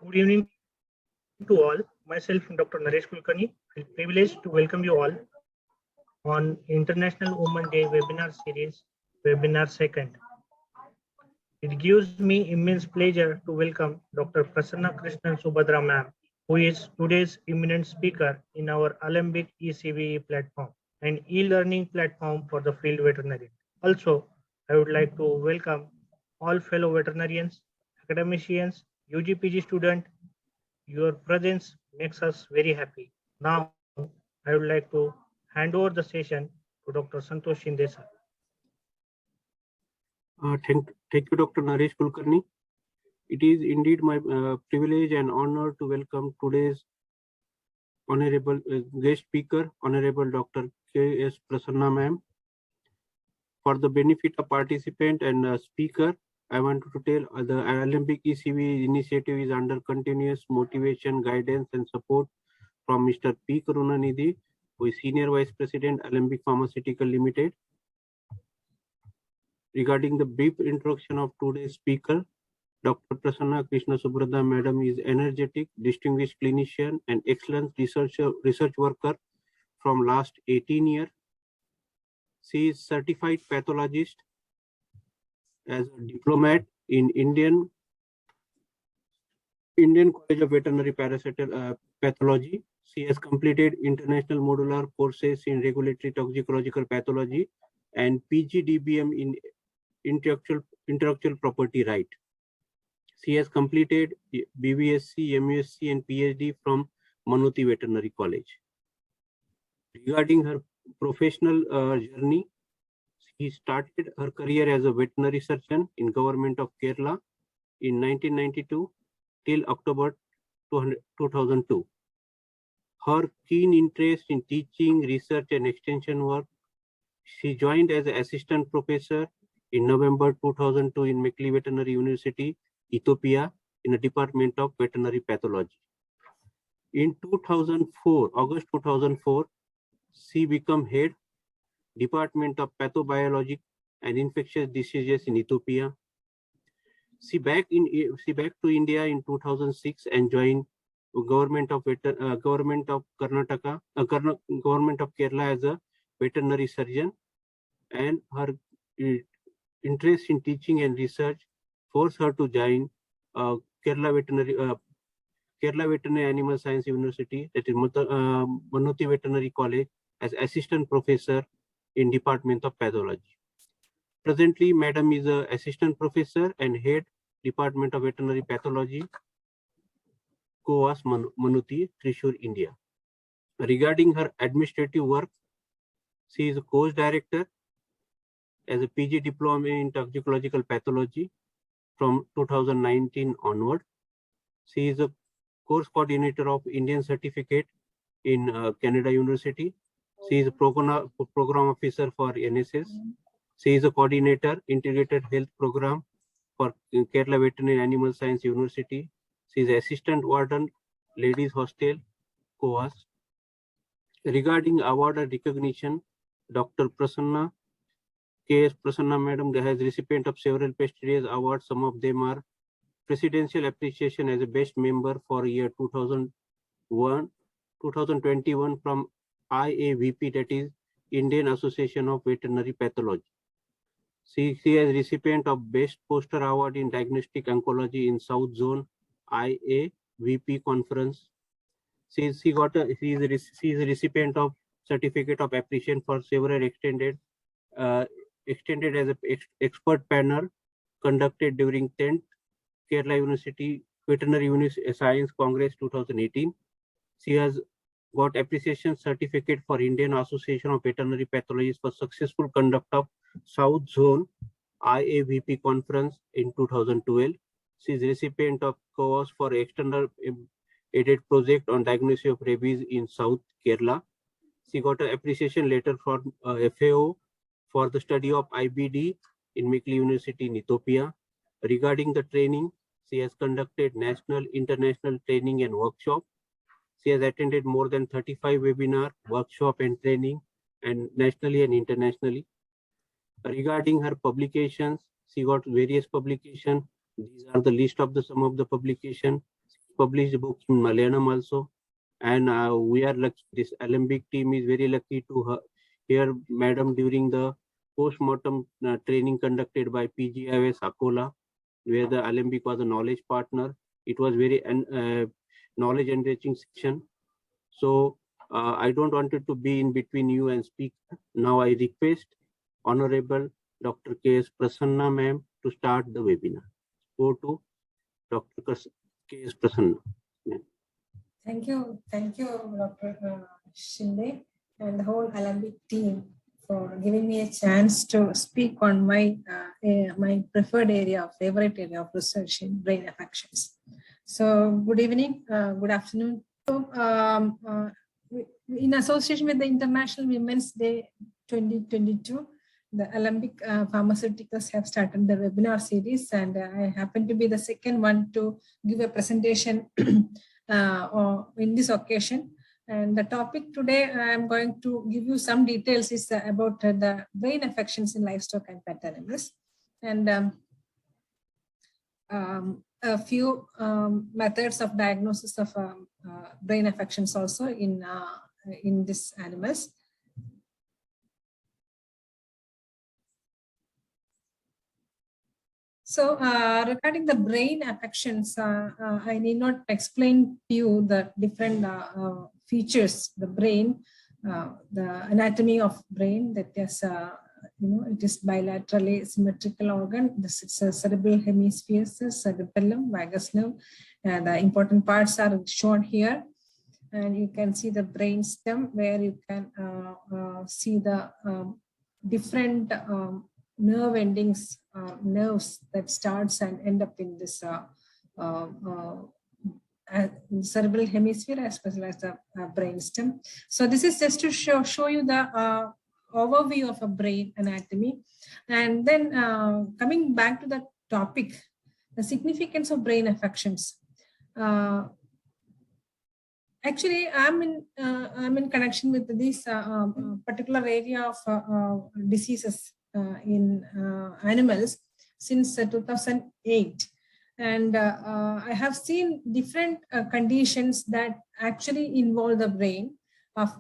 Good evening to all. Myself, Dr. Naresh Kulkarni, I'm privileged to welcome you all on International Women Day webinar series, Webinar 2nd. It gives me immense pleasure to welcome Dr. Prasanna Krishnan Subhadra ma'am, who is today's eminent speaker in our Alembic ICVP platform, an e-learning platform for the field veterinarian. Also, I would like to welcome all fellow veterinarians, academicians, UGPG students. Your presence makes us very happy. Now, I would like to hand over the session to Dr. Santosh Shinde sir. Thank you, Dr. Naresh Kulkarni. It is indeed my privilege and honor to welcome today's honorable guest speaker, Honorable Dr. K.S.Prasanna ma'am. For the benefit of participant and speaker, I want to tell the Alembic ECV initiative is under continuous motivation, guidance and support from Mr. P. Karunanidhi, who is Senior Vice President, Alembic Pharmaceuticals Ltd. Regarding the brief introduction of today's speaker, Dr. Prasanna Krishna Subhadra Madam is energetic, distinguished clinician and excellent research worker from last 18 years. She is certified pathologist as a diplomat in Indian College of Veterinary Pathology. She has completed international modular courses in regulatory toxicological pathology and PGDIPR in intellectual property right. She has completed BVSc, MUSc and PhD from Mannuthy Veterinary College. Regarding her professional journey, she started her career as a veterinary surgeon in Government of Kerala in 1992 till October 2002. Her keen interest in teaching, research and extension work, she joined as an assistant professor in November 2002 in Mekli Veterinary University, Ethiopia, in the Department of Veterinary Pathology. In August 2004, she became head Department of Pathobiology and Infectious Diseases in Ethiopia. She back to India in 2006 and joined Government of Karnataka, Government of Kerala as a veterinary surgeon, and her interest in teaching and research forced her to join Kerala Veterinary Animal Science University, that is Mannuthy Veterinary College, as assistant professor in Department of Pathology. Presently, Madam is an assistant professor and head Department of Veterinary Pathology, COAS Mannuthy, Thrissur, India. Regarding her administrative work, she is a course director as a PG diploma in toxicological pathology from 2019 onward. She is a course coordinator of Indian certificate in Canada University. She is a program officer for NSS. She is a coordinator, integrated health program for Kerala Veterinary Animal Science University. She is assistant warden, ladies hostel, COAS. Regarding award and recognition, Dr. Prasanna K.S.Prasanna Madam has recipient of several prestigious awards. Some of them are Presidential Appreciation as a Best Member for year 2021 from IAVP, that is Indian Association of Veterinary Pathology. She is recipient of Best Poster Award in Diagnostic Oncology in South Zone IAVP Conference. She is a recipient of Certificate of Appreciation for several extended as an expert panel conducted during 10th Kerala University Veterinary Science Congress 2018. She has got appreciation certificate for Indian Association of Veterinary Pathologists for successful conduct of South Zone IAVP conference in 2012. She is recipient of COAS for external aided project on diagnosis of rabies in South Kerala. She got an appreciation letter from FAO for the study of IBD in Mekli University in Ethiopia. Regarding the training, she has conducted national, international training and workshop. She has attended more than 35 webinar, workshop and training, and nationally and internationally. Regarding her publications, she got various publications. These are the list of some of the publications. published books in Malayalam also. And we are lucky, this Alembic team is very lucky to hear Madam during the post-mortem training conducted by PGIS Akola, where the Alembic was a knowledge partner. It was very knowledge enriching session. So I don't want it to be in between you and speak. Now I request Honorable Dr. K.S.Prasanna ma'am to start the webinar. Go to Dr. K.S.Prasanna. Thank you, Dr. Shinde and the whole Alembic team for giving me a chance to speak on my my preferred area, favorite area of research in brain affections. So, good evening, good afternoon. So, in association with the International Women's Day 2022, the Alembic Pharmaceuticals have started the webinar series, and I happen to be the second one to give a presentation in this occasion. And the topic today I am going to give you some details is about the brain affections in livestock and pet animals, and a few methods of diagnosis of brain affections also in these animals. So regarding the brain affections, I need not explain to you the different features, the brain, the anatomy of brain, that is, it is bilaterally symmetrical organ. This is a cerebral hemisphere, cerebellum, vagus nerve. The important parts are shown here. And you can see the brain stem where you can see the different nerve endings, nerves that starts and end up in this cerebral hemisphere as well as the brain stem. So this is just to show you the overview of a brain anatomy. And then coming back to the topic, the significance of brain affections. Actually, I'm in connection with this particular area of diseases in animals since 2008, and I have seen different conditions that actually involve the brain of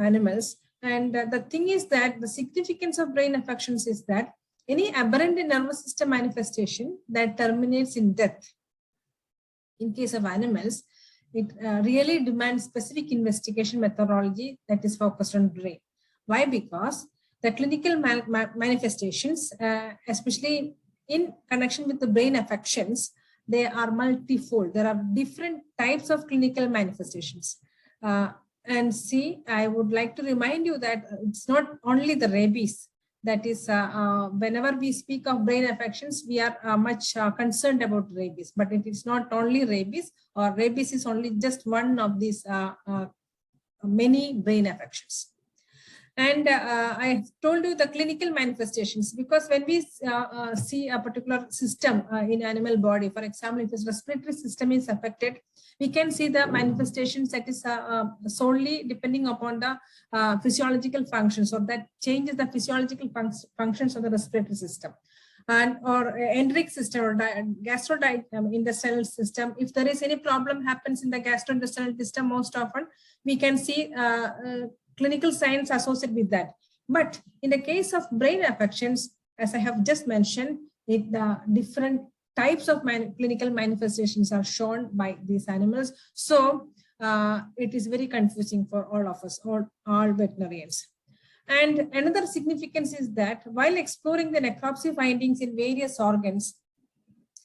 animals. And the thing is that the significance of brain affections is that any aberrant nervous system manifestation that terminates in death, in case of animals, it really demands specific investigation methodology that is focused on brain. Why? Because the clinical manifestations, especially in connection with the brain affections, they are multifold. There are different types of clinical manifestations. And see, I would like to remind you that it's not only the rabies. That is, whenever we speak of brain affections, we are much concerned about rabies, but it is not only rabies, or rabies is only just one of these many brain affections. And I told you the clinical manifestations, because when we see a particular system in animal body, for example, if the respiratory system is affected, we can see the manifestations that is solely depending upon the physiological functions, or that changes the physiological functions of the respiratory system. And or enteric system or gastrointestinal system, if there is any problem happens in the gastrointestinal system, most often we can see clinical signs associated with that. But in the case of brain affections, as I have just mentioned, the different types of clinical manifestations are shown by these animals. So it is very confusing for all of us, all veterinarians. And another significance is that while exploring the necropsy findings in various organs,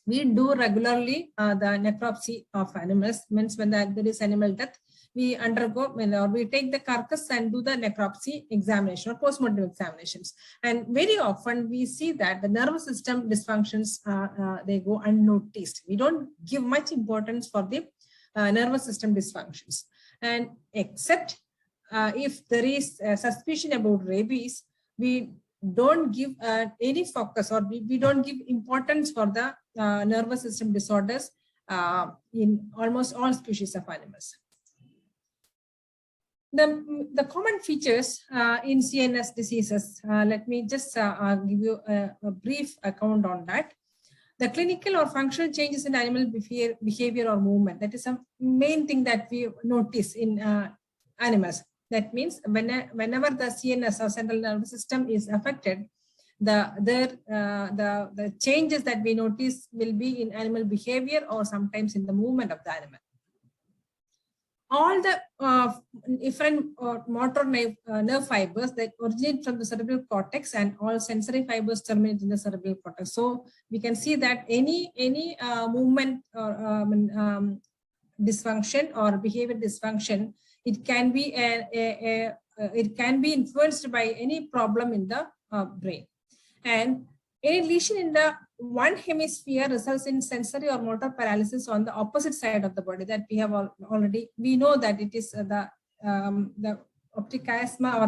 we do regularly the necropsy of animals. Means when there is animal death, we undergo, or we take the carcass and do the necropsy examination or postmortem examinations. And very often we see that the nervous system dysfunctions, they go unnoticed. We don't give much importance for the nervous system dysfunctions. And except if there is a suspicion about rabies, we don't give any focus, or we don't give importance for the nervous system disorders in almost all species of animals. The common features in CNS diseases, let me just give you a brief account on that. The clinical or functional changes in animal behavior or movement, that is some main thing that we notice in animals. That means whenever the CNS or central nervous system is affected, the changes that we notice will be in animal behavior or sometimes in the movement of the animal. All the different motor nerve fibers that originate from the cerebral cortex, and all sensory fibers terminate in the cerebral cortex. So we can see that any movement or dysfunction or behavior dysfunction, it can be influenced by any problem in the brain. And any lesion in the one hemisphere results in sensory or motor paralysis on the opposite side of the body, that we have already, we know that it is the optic chiasma or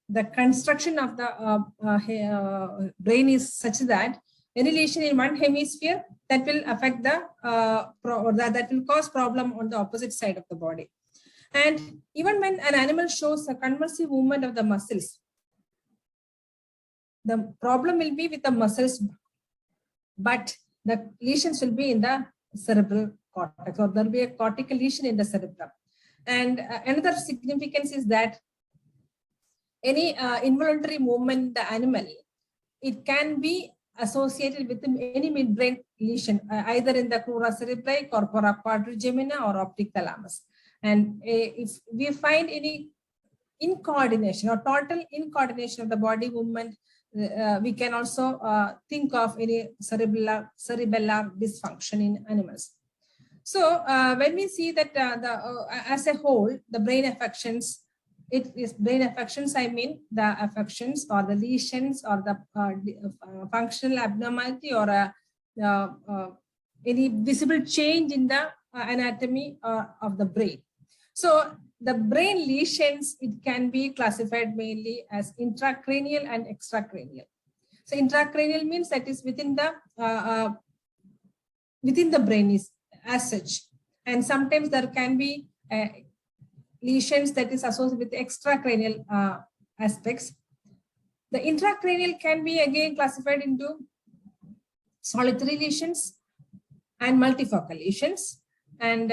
the construction of the brain is such that any lesion in one hemisphere that will affect the that will cause problem on the opposite side of the body. And even when an animal shows a convulsive movement of the muscles, the problem will be with the muscles, but the lesions will be in the cerebral cortex, or there will be a cortical lesion in the cerebrum. And another significance is that any involuntary movement in the animal, it can be associated with any midbrain lesion, either in the crura cerebri, corpora quadrigemina, or optic thalamus. And if we find any incoordination or total incoordination of the body movement, we can also think of any cerebellar dysfunction in animals. So when we see that as a whole, the brain affections, it is brain affections, I mean the affections or the lesions or the functional abnormality or any visible change in the anatomy of the brain. So the brain lesions, it can be classified mainly as intracranial and extracranial. So intracranial means that is within the brain is as such, and sometimes there can be lesions that is associated with extracranial aspects. The intracranial can be again classified into solitary lesions and multifocal lesions, and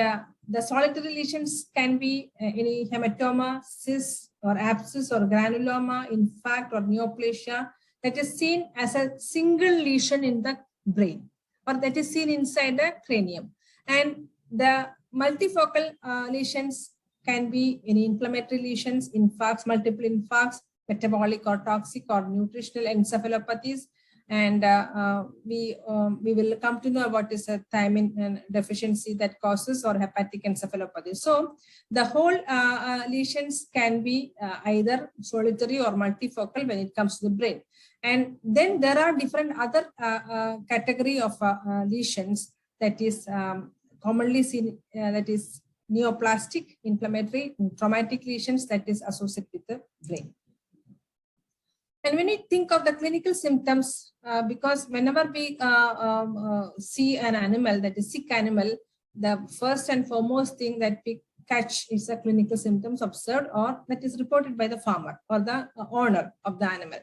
the solitary lesions can be any hematoma, cyst or abscess or granuloma, infarct or neoplasia that is seen as a single lesion in the brain, or that is seen inside the cranium. And the multifocal lesions can be any inflammatory lesions, infarcts, multiple infarcts, metabolic or toxic or nutritional encephalopathies. And we will come to know what is a thiamine deficiency that causes, or hepatic encephalopathy. So the whole lesions can be either solitary or multifocal when it comes to the brain. And then there are different other category of lesions that is commonly seen, that is neoplastic, inflammatory, traumatic lesions that is associated with the brain. And when we think of the clinical symptoms, because whenever we see an animal that is sick animal, the first and foremost thing that we catch is the clinical symptoms observed or that is reported by the farmer or the owner of the animal.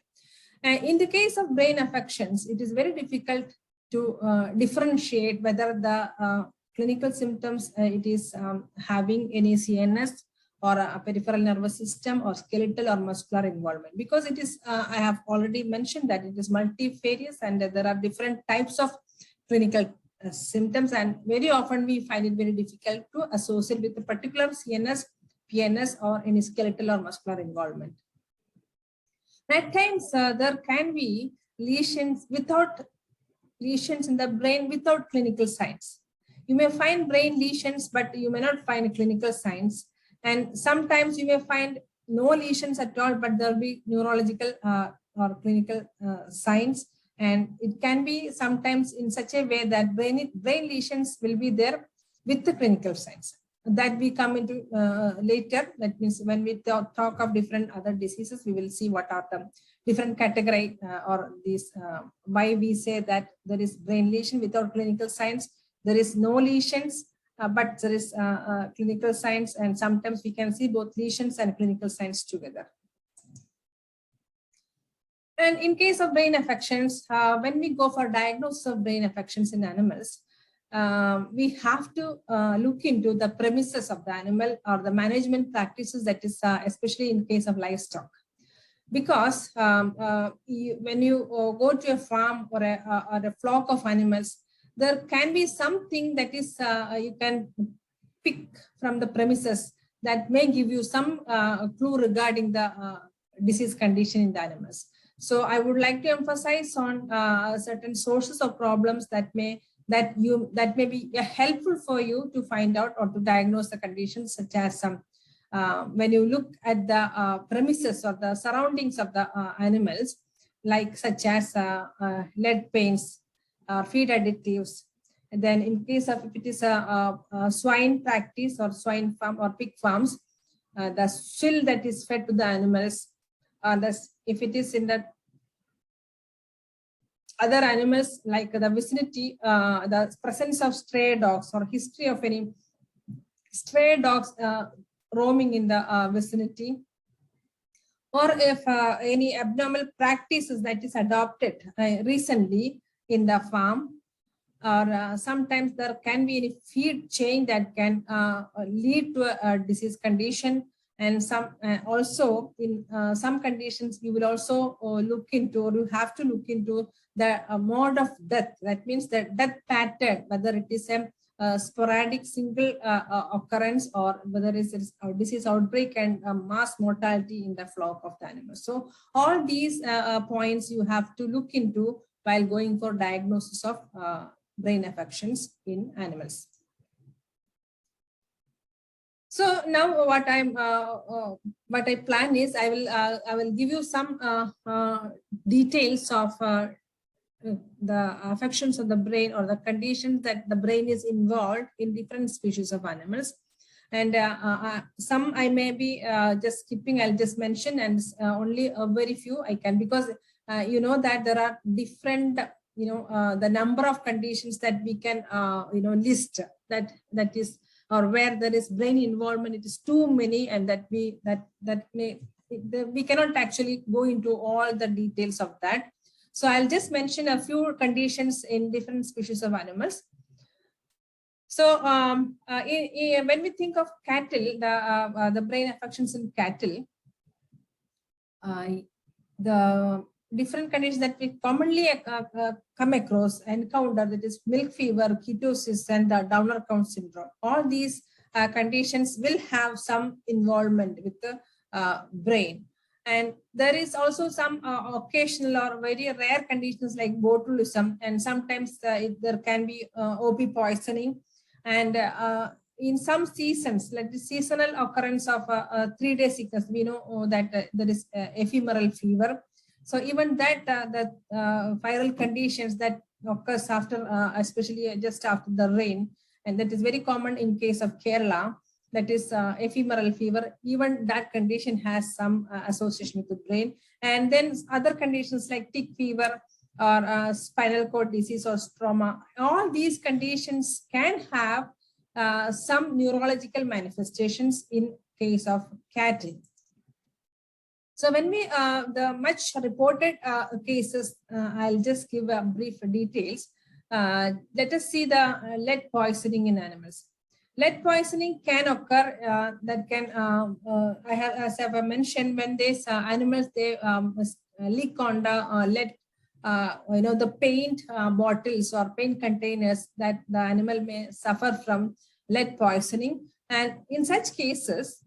And in the case of brain affections, it is very difficult to differentiate whether the clinical symptoms it is having any CNS or a peripheral nervous system or skeletal or muscular involvement, because it is, I have already mentioned that it is multifarious and there are different types of clinical symptoms, and very often we find it very difficult to associate with a particular CNS, PNS or any skeletal or muscular involvement. At times there can be lesions in the brain without clinical signs. You may find brain lesions, but you may not find clinical signs. And sometimes you may find no lesions at all, but there will be neurological or clinical signs. And it can be sometimes in such a way that brain lesions will be there with the clinical signs. That we come into later. That means when we talk of different other diseases, we will see what are the different category or these, why we say that there is brain lesion without clinical signs. There is no lesions, but there is clinical signs, and sometimes we can see both lesions and clinical signs together. And in case of brain affections, when we go for diagnosis of brain affections in animals, we have to look into the premises of the animal or the management practices, that is especially in case of livestock. Because when you go to a farm or a flock of animals, there can be something that is you can pick from the premises that may give you some clue regarding the disease condition in the animals. So I would like to emphasize on certain sources of problems that may be helpful for you to find out or to diagnose the conditions, such as when you look at the premises or the surroundings of the animals, like such as lead paints, feed additives. And then in case of, if it is a swine practice or swine farm or pig farms, the swill that is fed to the animals, if it is in the other animals, like the vicinity, the presence of stray dogs or history of any stray dogs roaming in the vicinity, or if any abnormal practices that is adopted recently in the farm, or sometimes there can be any feed chain that can lead to a disease condition. And some also in some conditions, you will also look into, or you have to look into the mode of death. That means the death pattern, whether it is a sporadic single occurrence, or whether it is a disease outbreak and mass mortality in the flock of the animals. So all these points you have to look into while going for diagnosis of brain affections in animals. So now what I plan is I will give you some details of the affections of the brain, or the conditions that the brain is involved in different species of animals. And some I may be just skipping, I'll just mention, and only a very few I can, because you know that there are different, the number of conditions that we can, list, that is, or where there is brain involvement, it is too many, and that we cannot actually go into all the details of that. So I'll just mention a few conditions in different species of animals. So when we think of cattle, the brain affections in cattle, the different conditions that we commonly come across, encounter, that is milk fever, ketosis, and the Downer count syndrome. All these conditions will have some involvement with the brain. And there is also some occasional or very rare conditions like botulism, and sometimes there can be OP poisoning. And in some seasons, like the seasonal occurrence of 3-day sickness, we know that there is ephemeral fever. So even that, the viral conditions that occurs after, especially just after the rain, and that is very common in case of Kerala, that is ephemeral fever, even that condition has some association with the brain. And then other conditions like tick fever, or spinal cord disease, or stroma, all these conditions can have some neurological manifestations in case of cattle. So when we, the much reported cases, I'll just give a brief details. Let us see the lead poisoning in animals. Lead poisoning can occur, that can, as I have mentioned, when these animals, they leak on the lead, the paint bottles or paint containers, that the animal may suffer from lead poisoning. And in such cases,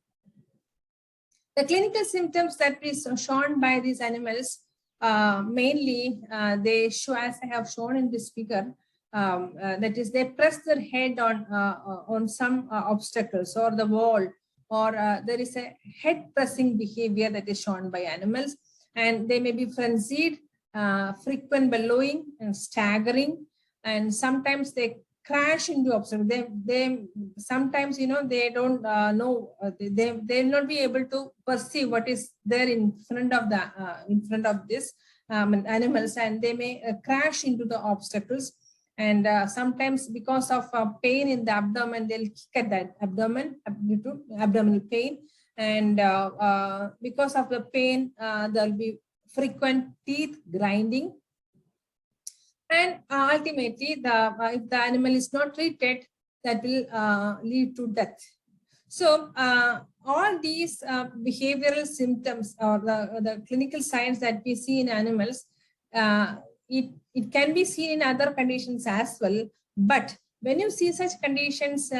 the clinical symptoms that is shown by these animals, mainly they show, as I have shown in this figure, that is, they press their head on some obstacles or the wall, or there is a head pressing behavior that is shown by animals, and they may be frenzied, frequent bellowing and staggering, and sometimes they crash into obstacles. They sometimes, they don't know, they will not be able to perceive what is there in front of this animals, and they may crash into the obstacles. And sometimes because of pain in the abdomen, they'll kick at that abdomen due to abdominal pain. And because of the pain, there'll be frequent teeth grinding. And ultimately, if the animal is not treated, that will lead to death. So all these behavioral symptoms or the clinical signs that we see in animals, it can be seen in other conditions as well. But when you see such conditions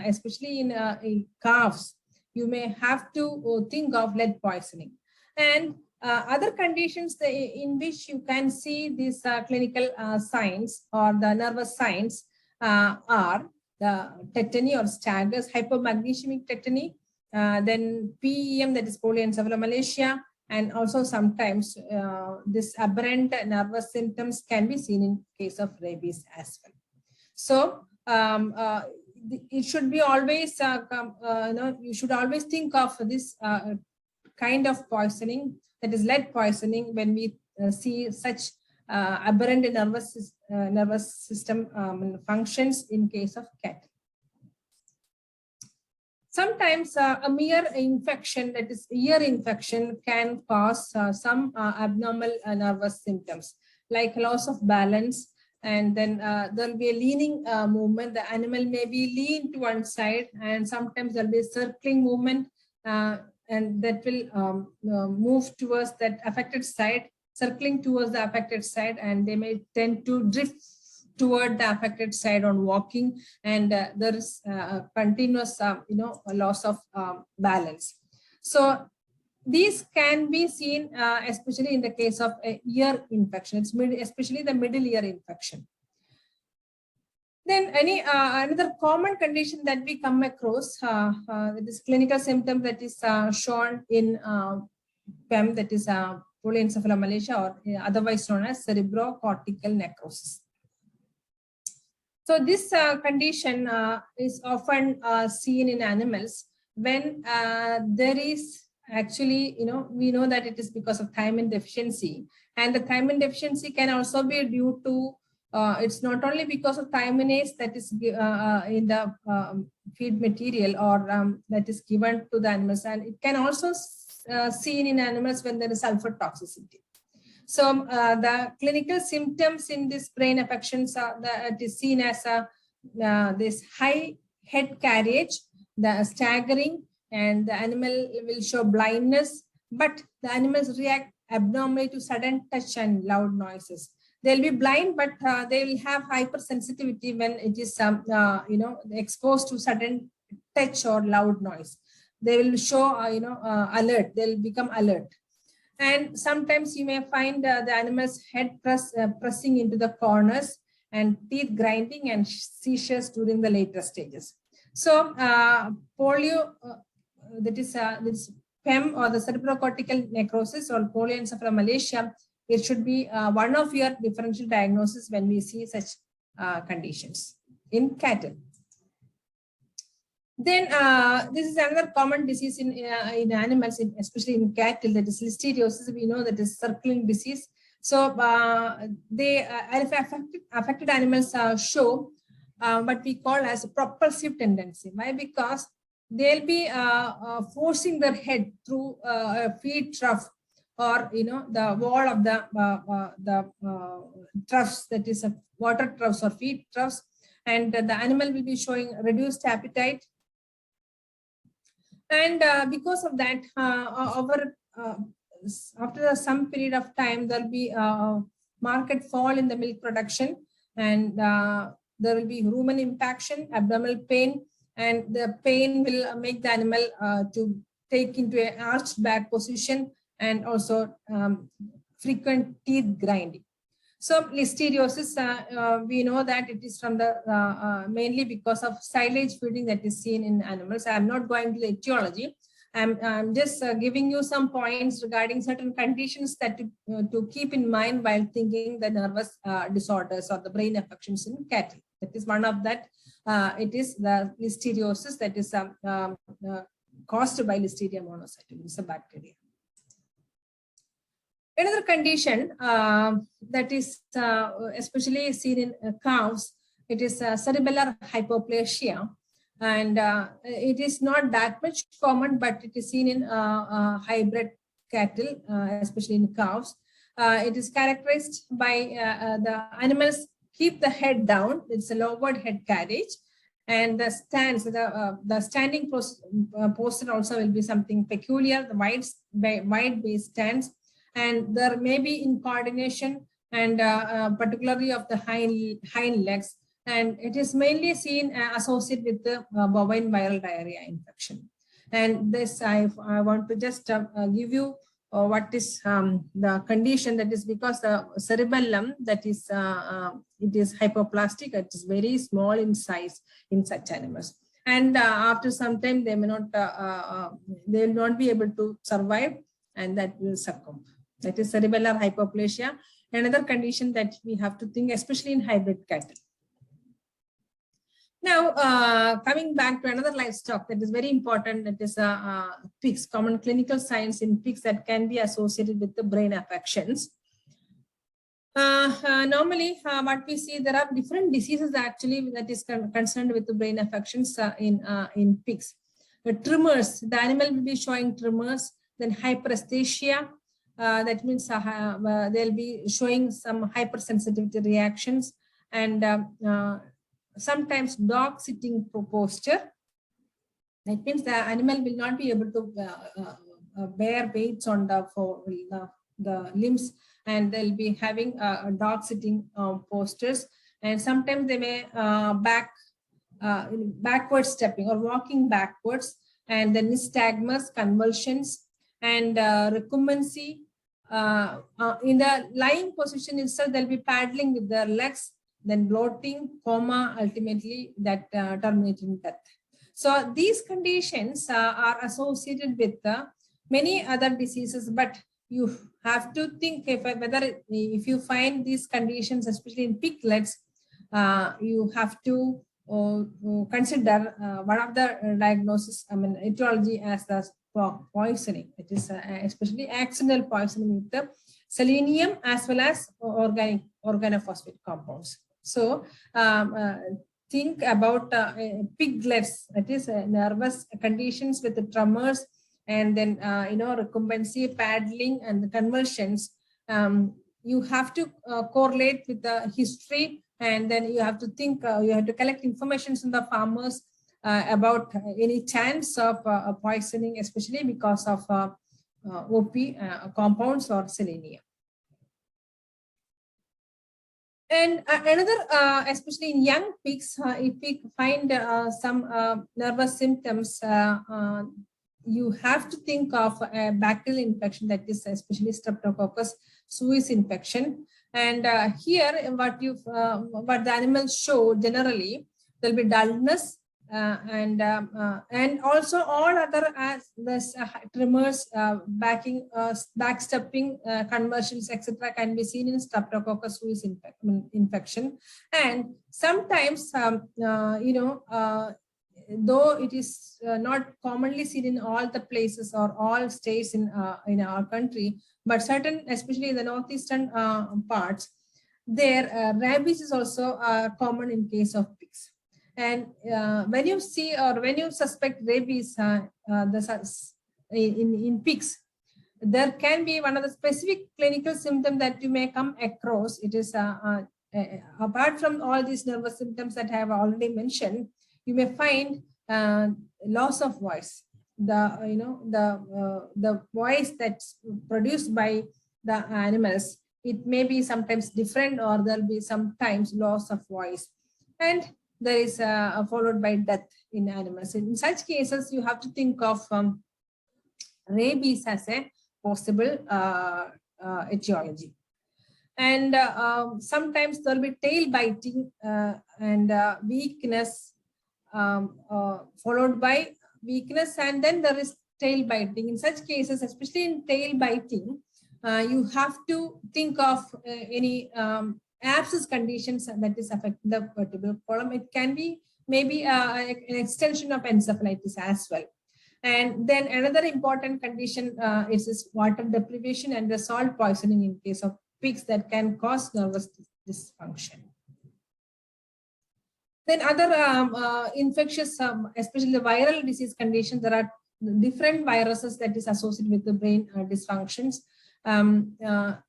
especially in calves, you may have to think of lead poisoning. And other conditions in which you can see these clinical signs or the nervous signs are the tetany or staggers, hypomagnesiamic tetany, then PEM, that is polyencephalomalacia, and also sometimes this aberrant nervous symptoms can be seen in case of rabies as well. So it should be always, you should always think of this kind of poisoning, that is lead poisoning, when we see such aberrant nervous system functions in case of cattle. Sometimes a mere infection, that is ear infection, can cause some abnormal nervous symptoms like loss of balance, and then there will be a leaning movement. The animal may be lean to one side, and sometimes there will be a circling movement, and that will move towards that affected side, circling towards the affected side, and they may tend to drift toward the affected side on walking, and there is a continuous a loss of balance. So these can be seen especially in the case of ear infection. It's especially the middle ear infection. Then another common condition that we come across, this clinical symptom that is shown in PEM, that is polyencephalomalacia, or otherwise known as cerebrocortical necrosis. So this condition is often seen in animals when there is actually, we know that it is because of thiamine deficiency, and the thiamine deficiency can also be due to, it's not only because of thiaminase that is in the feed material or that is given to the animals, and it can also seen in animals when there is sulfur toxicity. So the clinical symptoms in this brain affections are that is seen as this high head carriage, the staggering, and the animal will show blindness, but the animals react abnormally to sudden touch and loud noises. They'll be blind, but they will have hypersensitivity when it is exposed to sudden touch or loud noise. They will show alert. They'll become alert. And sometimes you may find the animal's head pressing into the corners, and teeth grinding and seizures during the later stages. So polio, that is this PEM, or the cerebrocortical necrosis, or polyencephalomalacia, it should be one of your differential diagnoses when we see such conditions in cattle. Then this is another common disease in animals, especially in cattle, that is listeriosis. We know that is circling disease. So they affected animals show what we call as a propulsive tendency. Why? Because they'll be forcing their head through a feed trough, or the wall of the troughs, that is a water troughs or feed troughs, and the animal will be showing reduced appetite. And because of that, after some period of time, there'll be a marked fall in the milk production, and there will be rumen impaction, abdominal pain, and the pain will make the animal to take into an arched back position, and also frequent teeth grinding. So listeriosis, we know that it is from the mainly because of silage feeding that is seen in animals. I'm not going to the etiology. I'm just giving you some points regarding certain conditions that to keep in mind while thinking the nervous disorders or the brain affections in cattle. That is one of that. It is the listeriosis that is caused by Listeria monocytogenes, it's a bacteria. Another condition that is especially seen in cows, it is cerebellar hypoplasia, and it is not that much common, but it is seen in hybrid cattle, especially in cows. It is characterized by the animals keep the head down. It's a lowered head carriage, and the stands, the standing posture also will be something peculiar. The wide base stands, and there may be in coordination and particularly of the hind legs. And it is mainly seen associated with the bovine viral diarrhea infection. And this I want to just give you what is the condition, that is because the cerebellum, that is it is hypoplastic. It is very small in size in such animals, and after some time they may not they will not be able to survive, and that will succumb. That is cerebellar hypoplasia, another condition that we have to think, especially in hybrid cattle. Now, coming back to another livestock that is very important, that is pigs, common clinical signs in pigs that can be associated with the brain affections. Normally, what we see, there are different diseases actually that is concerned with the brain affections in pigs. The tremors, the animal will be showing tremors, then hyperesthesia, that means they'll be showing some hypersensitivity reactions, and sometimes dog sitting posture. That means the animal will not be able to bear weights on the limbs, and they'll be having dog sitting postures. And sometimes they may backward stepping or walking backwards, and then nystagmus, convulsions, and recumbency. In the lying position itself, they'll be paddling with their legs, then bloating, coma, ultimately that terminating death. So these conditions are associated with many other diseases, but you have to think if you find these conditions, especially in piglets, you have to consider one of the diagnosis, etiology as the poisoning. It is especially accidental poisoning with the selenium as well as organophosphate compounds. So think about piglets, that is nervous conditions with the tremors, and then recumbency, paddling, and the convulsions. You have to correlate with the history, and then you have to think, you have to collect information from the farmers about any chance of poisoning, especially because of OP compounds or selenium. And another, especially in young pigs, if we find some nervous symptoms, you have to think of a bacterial infection, that is especially Streptococcus suis infection. And here, what the animals show generally, there'll be dullness, and also all other tremors, backstepping, conversions, etc., can be seen in Streptococcus suis infection. And sometimes, though it is not commonly seen in all the places or all states in our country, but certain, especially the northeastern parts, there rabies is also common in case of pigs. And when you see or when you suspect rabies in pigs, there can be one of the specific clinical symptoms that you may come across. It is apart from all these nervous symptoms that I have already mentioned, you may find loss of voice. The voice that's produced by the animals, it may be sometimes different, or there'll be sometimes loss of voice, and there is followed by death in animals. In such cases, you have to think of rabies as a possible etiology. And sometimes there will be tail biting and weakness, followed by weakness, and then there is tail biting. In such cases, especially in tail biting, you have to think of any abscess conditions that is affecting the vertebral column. It can be maybe an extension of encephalitis as well. And then another important condition is this water deprivation and the salt poisoning in case of pigs that can cause nervous dysfunction. Then other infectious, especially the viral disease conditions, there are different viruses that is associated with the brain dysfunctions.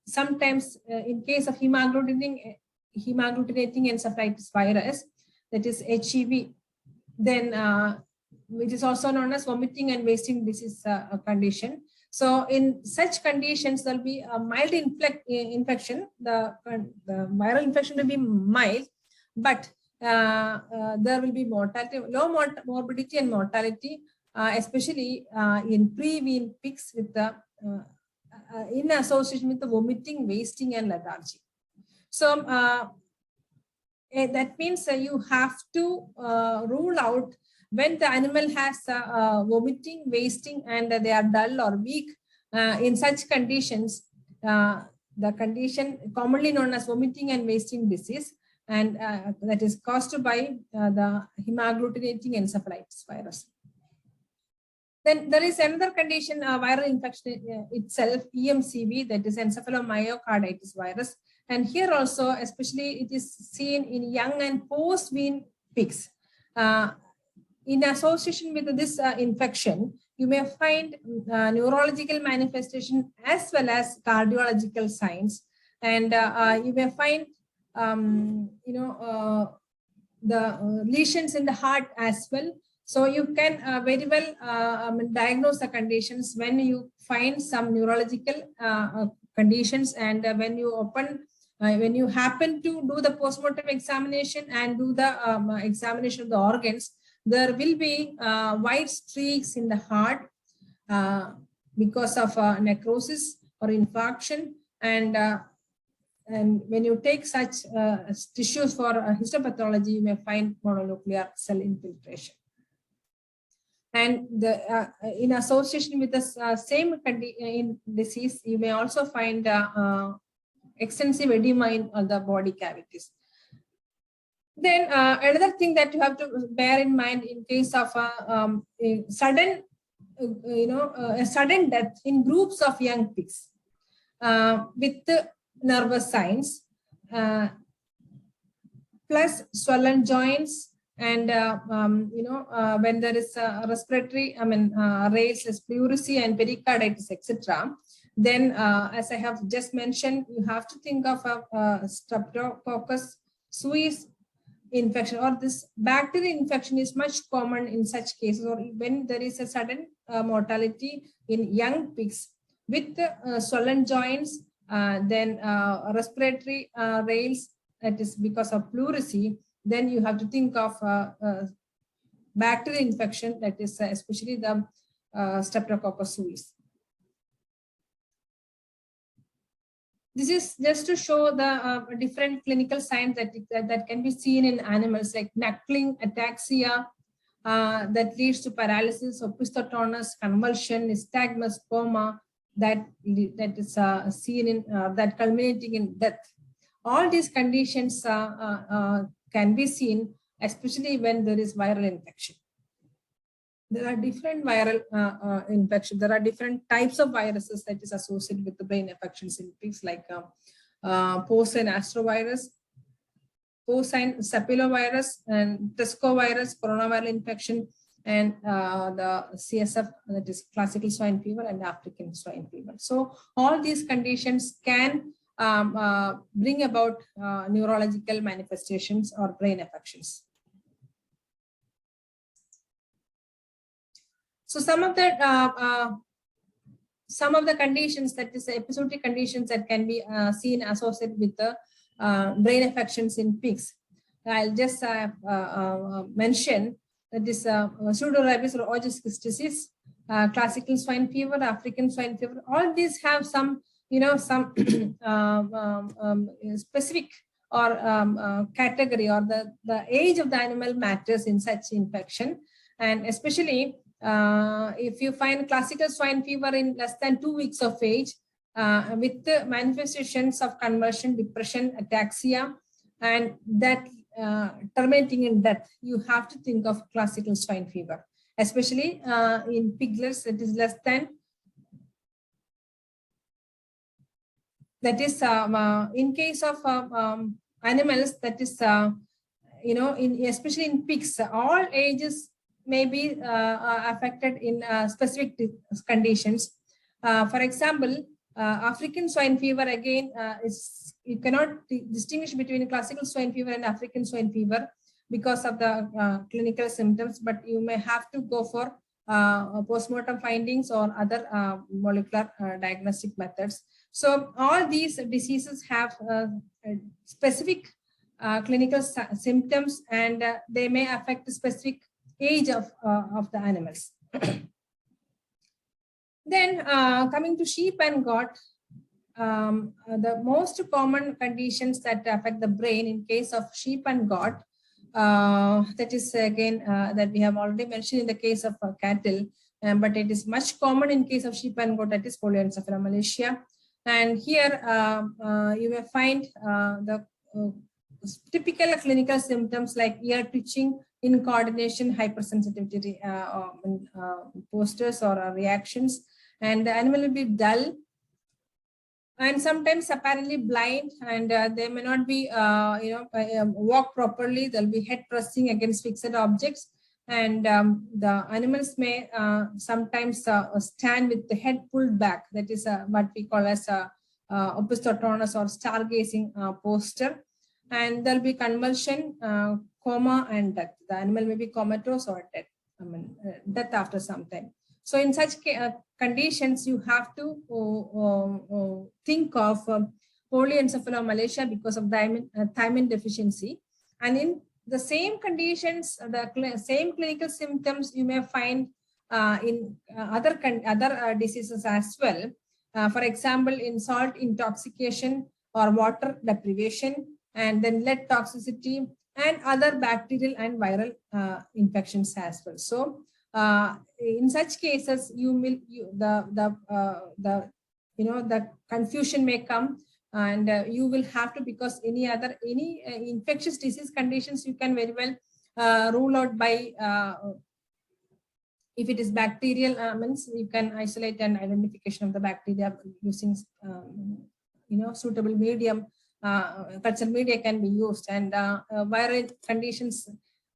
Sometimes in case of hemagglutinating encephalitis virus, that is HEV, then which is also known as vomiting and wasting disease condition. So in such conditions, there will be a mild infection. The viral infection will be mild, but there will be mortality, low morbidity and mortality, especially in pre-wean pigs with the in association with the vomiting, wasting, and lethargy. So that means you have to rule out when the animal has vomiting, wasting, and they are dull or weak. In such conditions, the condition commonly known as vomiting and wasting disease, and that is caused by the hemagglutinating encephalitis virus. Then there is another condition, viral infection itself, EMCV, that is encephalomyocarditis virus. And here also, especially it is seen in young and post-wean pigs. In association with this infection, you may find neurological manifestation as well as cardiological signs. And you may find, the lesions in the heart as well. So you can very well diagnose the conditions when you find some neurological conditions, and when you happen to do the postmortem examination and do the examination of the organs, there will be white streaks in the heart because of necrosis or infarction, and when you take such tissues for histopathology, you may find mononuclear cell infiltration. And in association with the same disease, you may also find extensive edema in the body cavities. Then another thing that you have to bear in mind in case of a sudden, a sudden death in groups of young pigs with nervous signs, plus swollen joints, and when there is respiratory, rails, pleurisy, and pericarditis, etc. Then, as I have just mentioned, you have to think of a Streptococcus suis infection, or this bacterial infection is much common in such cases, or when there is a sudden mortality in young pigs with swollen joints, then respiratory rails, that is because of pleurisy. Then you have to think of bacterial infection, that is especially the Streptococcus suis. This is just to show the different clinical signs that can be seen in animals, like knuckling, ataxia, that leads to paralysis, opisthotonus, convulsion, nystagmus, coma, that is seen in that culminating in death. All these conditions can be seen, especially when there is viral infection. There are different viral infections. There are different types of viruses that is associated with the brain affections in pigs, like porcine astrovirus, porcine cephalovirus, and tescovirus, coronavirus infection, and the CSF, that is classical swine fever, and African swine fever. So all these conditions can bring about neurological manifestations or brain affections. So some of the conditions, that is episodic conditions, that can be seen associated with the brain affections in pigs. I'll just mention that is pseudorabies or Otis disease, classical swine fever, African swine fever. All these have some, some specific or category, or the age of the animal matters in such infection, and especially if you find classical swine fever in less than 2 weeks of age, with the manifestations of convulsion, depression, ataxia, and that terminating in death, you have to think of classical swine fever, especially in piglets that is less than, that is in case of animals that is, especially in pigs, all ages may be affected in specific conditions. For example, African swine fever again you cannot distinguish between classical swine fever and African swine fever because of the clinical symptoms, but you may have to go for postmortem findings or other molecular diagnostic methods. So all these diseases have specific clinical symptoms, and they may affect the specific age of the animals. Then coming to sheep and goat, the most common conditions that affect the brain in case of sheep and goat, that is again that we have already mentioned in the case of cattle, but it is much common in case of sheep and goat, that is polioencephalomalacia. And here you may find the typical clinical symptoms like ear twitching, incoordination, hypersensitivity posters or reactions, and the animal will be dull and sometimes apparently blind, and they may not be walk properly. There'll be head pressing against fixed objects, and the animals may sometimes stand with the head pulled back. That is what we call as opisthotonous or stargazing posture. And there'll be convulsion, coma, and death. The animal may be comatose or dead. Death after some time. So in such conditions, you have to think of polioencephalomalacia because of thiamine deficiency. And in the same conditions, the same clinical symptoms you may find in other diseases as well. For example, in salt intoxication or water deprivation, and then lead toxicity, and other bacterial and viral infections as well. So in such cases, the confusion may come, and you will have to, because any infectious disease conditions you can very well rule out by if it is bacterial, means you can isolate an identification of the bacteria using suitable medium. Culture media can be used, and viral conditions,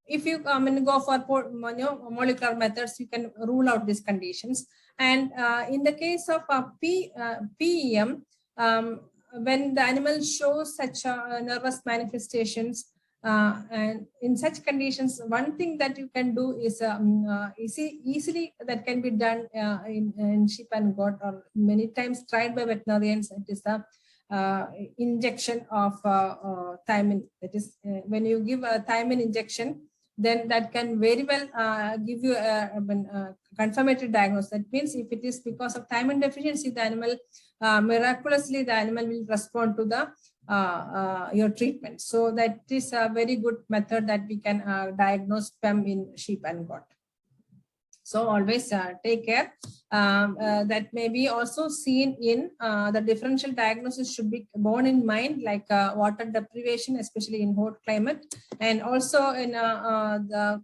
if you go for molecular methods, you can rule out these conditions. And in the case of PEM, when the animal shows such nervous manifestations, and in such conditions, one thing that you can do is easily that can be done in sheep and goat, or many times tried by veterinarians. It is the injection of thiamine. That is, when you give a thiamine injection, then that can very well give you a confirmatory diagnosis. That means if it is because of thiamine deficiency, the animal miraculously the animal will respond to the your treatment. So that is a very good method that we can diagnose PEM in sheep and goat. So always take care. That may be also seen in the differential diagnosis should be borne in mind, like water deprivation, especially in hot climate, and also in the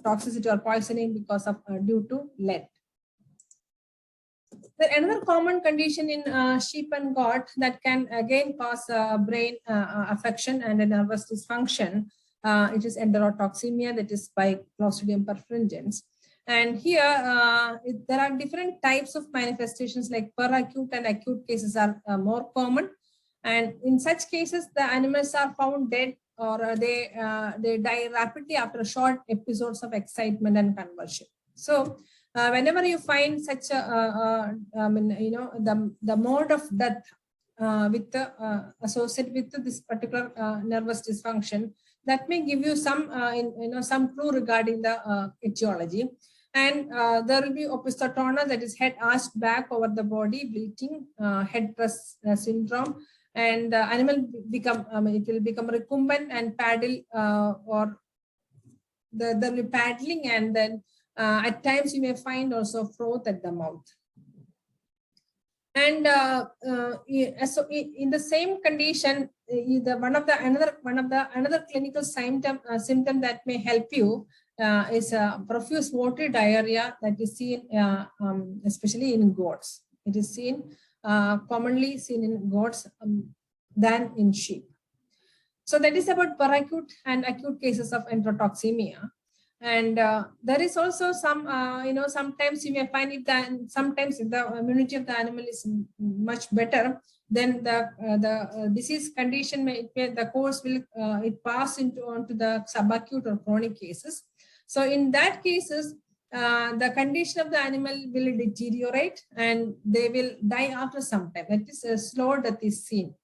toxicity or poisoning because of due to lead. Another common condition in sheep and goat that can again cause brain affection and a nervous dysfunction, it is enterotoxemia, that is by Clostridium perfringens. And here there are different types of manifestations, like peracute and acute cases are more common. And in such cases, the animals are found dead, or they die rapidly after short episodes of excitement and convulsion. So whenever you find such a, the mode of death associated with this particular nervous dysfunction, that may give you some, some clue regarding the etiology. And there will be opisthotonous, that is head arched back over the body, bleating, head press syndrome, and animal become, it will become recumbent and paddle, or there will be paddling, and then at times you may find also froth at the mouth. And so in the same condition, another clinical symptom that may help you is profuse watery diarrhea that is seen especially in goats. It is commonly seen in goats than in sheep. So that is about peracute and acute cases of enterotoxemia. And there is also some, sometimes you may find it that sometimes the immunity of the animal is much better, then the disease condition the course will it pass onto the subacute or chronic cases. So in that cases, the condition of the animal will deteriorate and they will die after some time. That is a slow death is seen.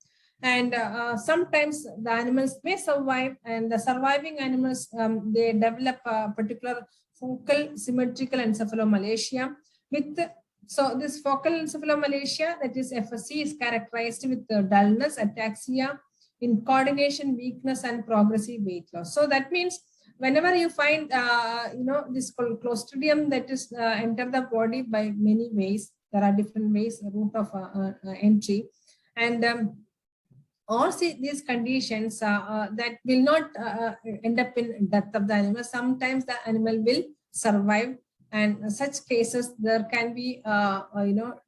And sometimes the animals may survive, and the surviving animals, they develop a particular focal symmetrical encephalomalacia with so this focal encephalomalacia, that is FSC, is characterized with dullness, ataxia, incoordination, weakness, and progressive weight loss. So that means whenever you find this Clostridium that is enter the body by many ways, there are different ways, route of entry, and all these conditions that will not end up in death of the animal. Sometimes the animal will survive, and in such cases there can be other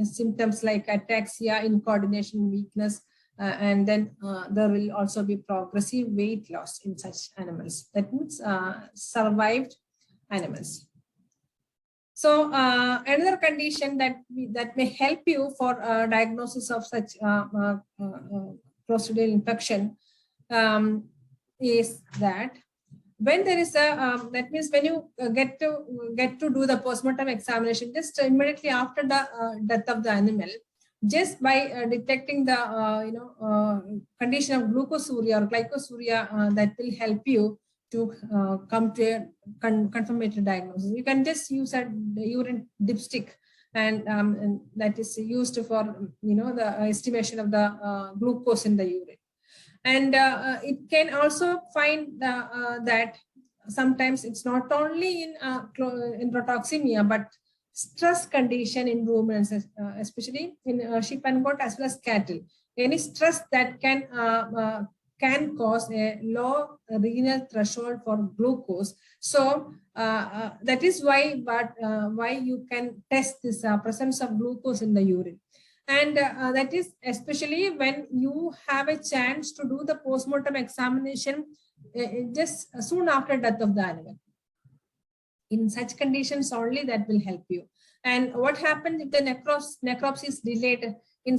symptoms like ataxia, incoordination, weakness, and then there will also be progressive weight loss in such animals. That means survived animals. So another condition that may help you for diagnosis of such clostridial infection is that when there is a that means when you get to do the postmortem examination just immediately after the death of the animal, just by detecting the condition of glucosuria or glycosuria, that will help you to come to a confirmatory diagnosis. You can just use a urine dipstick, and that is used for the estimation of the glucose in the urine. And it can also find that sometimes it's not only in enterotoxemia, but stress condition in ruminants, especially in sheep and goat as well as cattle. Any stress that can cause a low renal threshold for glucose. So that is why, why you can test this presence of glucose in the urine. And that is especially when you have a chance to do the postmortem examination just soon after death of the animal. In such conditions only that will help you. And what happens if the necropsy is delayed? In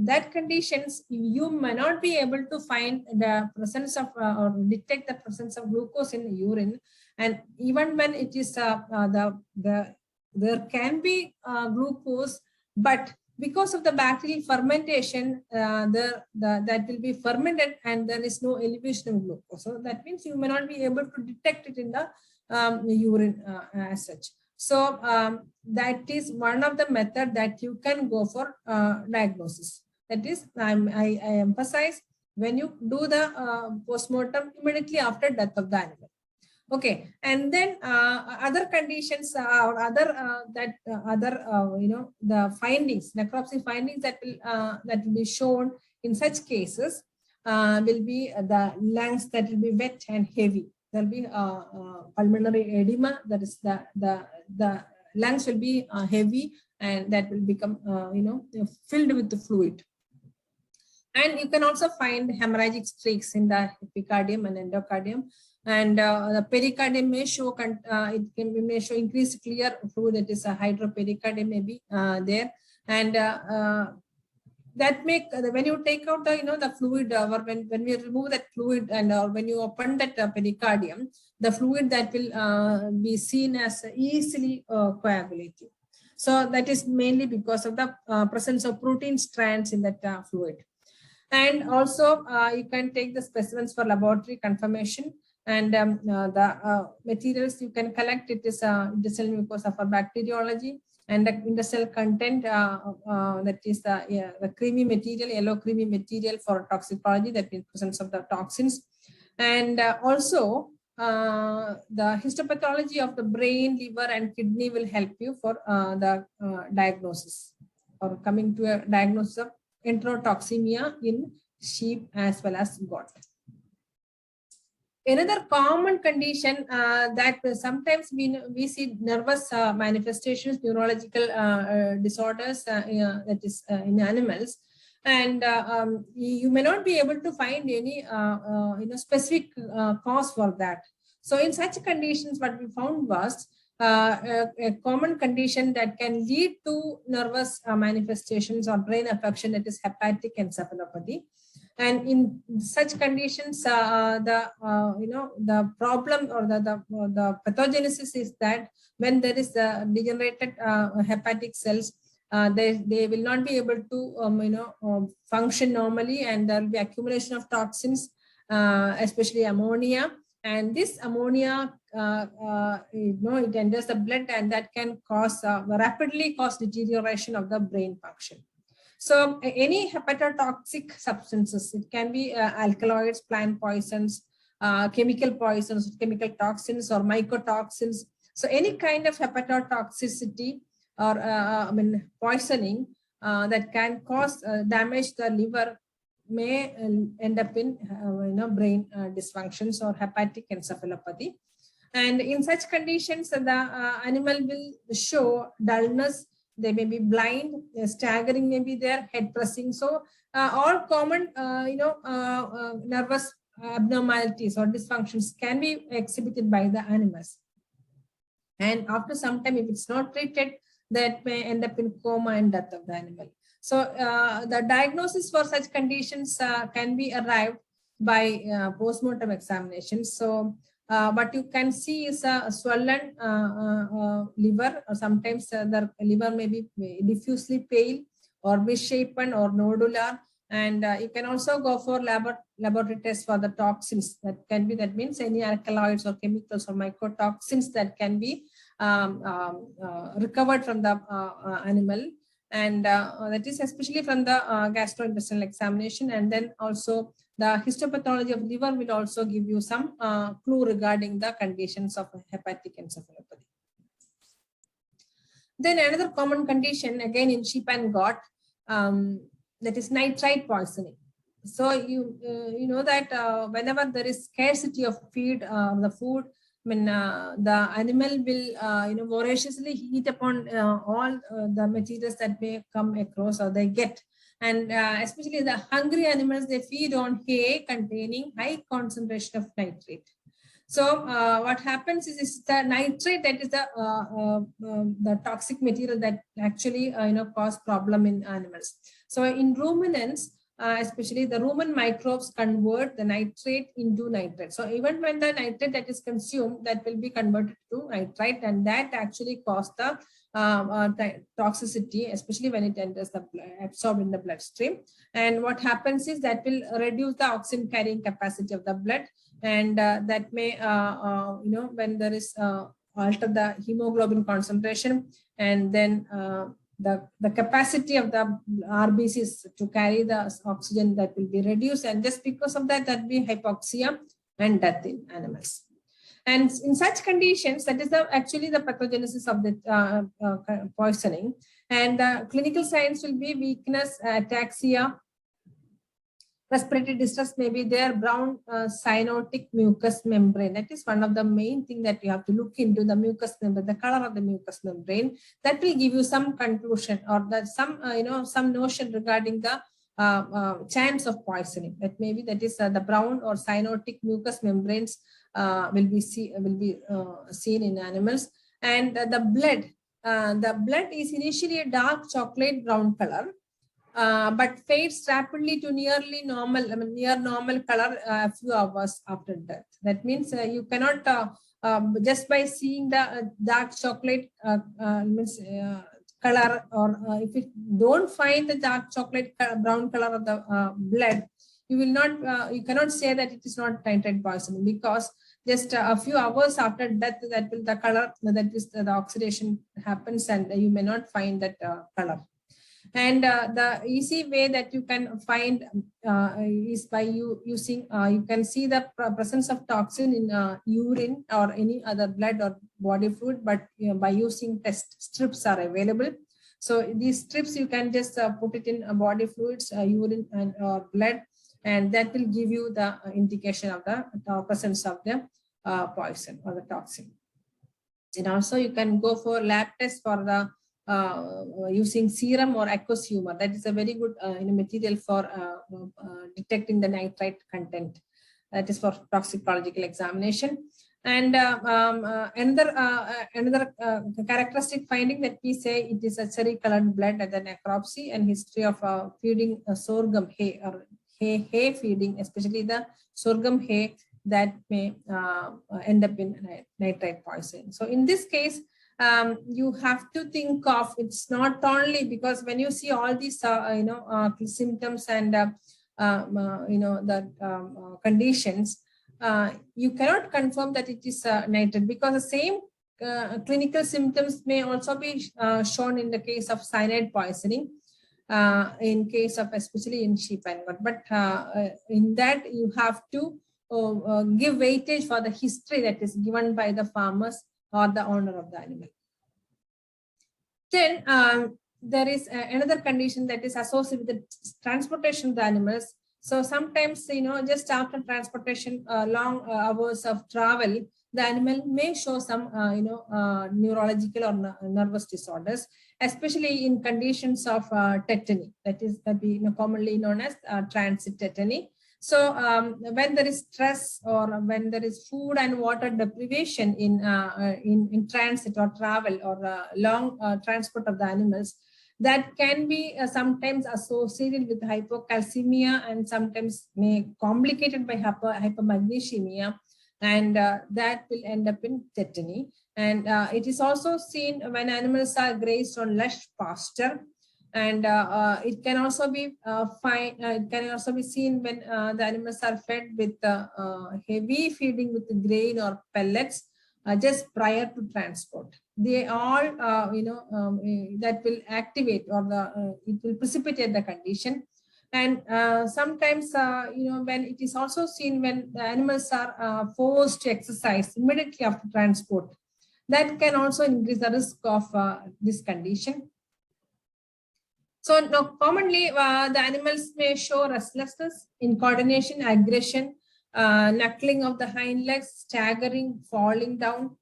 that conditions, you may not be able to find the presence of or detect the presence of glucose in the urine. And even when it is there can be glucose, but because of the bacterial fermentation, that will be fermented and there is no elevation of glucose. So that means you may not be able to detect it in the urine as such. So that is one of the method that you can go for diagnosis. That is, I emphasize, when you do the postmortem immediately after death of the animal. Okay, and then other conditions or other the findings, necropsy findings that will be shown in such cases will be the lungs that will be wet and heavy. There will be pulmonary edema. That is the lungs will be heavy and that will become filled with the fluid. And you can also find hemorrhagic streaks in the epicardium and endocardium. And the pericardium may show may show increased clear fluid, that is a hydropericardium may be there, and that make when you take out the fluid or when we remove that fluid and when you open that pericardium, the fluid that will be seen as easily coagulating. So that is mainly because of the presence of protein strands in that fluid. And also you can take the specimens for laboratory confirmation. And the materials you can collect, it is intestinal mucosa for bacteriology, and the intestinal content, that is the creamy material, yellow creamy material for toxicology, that means presence of the toxins. And also the histopathology of the brain, liver, and kidney will help you for the diagnosis or coming to a diagnosis of enterotoxemia in sheep as well as goat. Another common condition that sometimes we see nervous manifestations, neurological disorders, that is in animals, and you may not be able to find any specific cause for that. So in such conditions, what we found was a common condition that can lead to nervous manifestations or brain affection, that is hepatic encephalopathy. And in such conditions, the problem or the pathogenesis is that when there is degenerated hepatic cells, they will not be able to function normally, and there will be accumulation of toxins, especially ammonia. And this ammonia, it enters the blood, and that can rapidly cause deterioration of the brain function. So any hepatotoxic substances, it can be alkaloids, plant poisons, chemical poisons, chemical toxins, or mycotoxins. So any kind of hepatotoxicity or poisoning that can cause damage to the liver may end up in brain dysfunctions or hepatic encephalopathy. And in such conditions, the animal will show dullness. They may be blind, staggering may be there, head pressing. So all common, nervous abnormalities or dysfunctions can be exhibited by the animals. And after some time, if it's not treated, that may end up in coma and death of the animal. So the diagnosis for such conditions can be arrived by post-mortem examinations. So what you can see is a swollen liver, or sometimes the liver may be diffusely pale or misshapen or nodular. And you can also go for laboratory tests for the toxins. That means any alkaloids or chemicals or mycotoxins that can be recovered from the animal. And that is especially from the gastrointestinal examination. And then also the histopathology of liver will also give you some clue regarding the conditions of hepatic encephalopathy. Then another common condition, again in sheep and goat, that is nitrite poisoning. So you know that whenever there is scarcity of feed, the food, the animal will voraciously eat upon all the materials that may come across or they get. And especially the hungry animals, they feed on hay containing high concentration of nitrate. So what happens is the nitrate, that is the toxic material that actually cause problem in animals. So in ruminants, especially the rumen microbes convert the nitrate into nitrate. So even when the nitrate that is consumed, that will be converted to nitrite, and that actually causes the toxicity, especially when it enters the blood, absorbed in the bloodstream. And what happens is that will reduce the oxygen carrying capacity of the blood, and that may when there is alter the hemoglobin concentration, and then the capacity of the RBCs to carry the oxygen, that will be reduced, and just because of that, that will be hypoxia and death in animals. And in such conditions, that is actually the pathogenesis of the poisoning. And the clinical signs will be weakness, ataxia, respiratory distress may be there, brown cyanotic mucous membrane. That is one of the main thing that you have to look into, the mucous membrane, the color of the mucous membrane. That will give you some conclusion or that some notion regarding the chance of poisoning. That maybe that is the brown or cyanotic mucous membranes will be seen in animals. And the blood is initially a dark chocolate brown color, but fades rapidly to near normal color a few hours after death. That means you cannot just by seeing the dark chocolate color, or if you don't find the dark chocolate brown color of the blood, you will not you cannot say that it is not nitrate poisoning, because just a few hours after death, that will the color, that is the oxidation happens, and you may not find that color. And the easy way that you can find is by using, you can see the presence of toxin in urine or any other blood or body fluid, but by using test strips are available. So these strips, you can just put it in body fluids, urine and blood, and that will give you the indication of the presence of the poison or the toxin. And also you can go for lab tests for the using serum or aqueous humor. That is a very good material for detecting the nitrite content. That is for toxicological examination. And another characteristic finding that we say it is a cherry-colored blood at the necropsy and history of feeding sorghum hay or hay feeding, especially the sorghum hay that may end up in nitrite poisoning. So in this case, you have to think of, it's not only because when you see all these symptoms and the conditions, you cannot confirm that it is nitrate, because the same clinical symptoms may also be shown in the case of cyanide poisoning, in case of especially in sheep and goat. But in that you have to give weightage for the history that is given by the farmers or the owner of the animal. Then there is another condition that is associated with the transportation of the animals. So sometimes, just after transportation, long hours of travel, the animal may show some, neurological or nervous disorders, especially in conditions of tetany, that is commonly known as transit tetany. So when there is stress or when there is food and water deprivation in transit or travel or long transport of the animals, that can be sometimes associated with hypocalcemia and sometimes may complicated by hypomagnesemia, and that will end up in tetany. And it is also seen when animals are grazed on lush pasture, and it can also be it can also be seen when the animals are fed with heavy feeding with grain or pellets just prior to transport. They all that will activate or it will precipitate the condition. And sometimes when it is also seen when the animals are forced to exercise immediately after transport, that can also increase the risk of this condition. So now commonly the animals may show restlessness, incoordination, aggression, knuckling of the hind legs, staggering, falling down,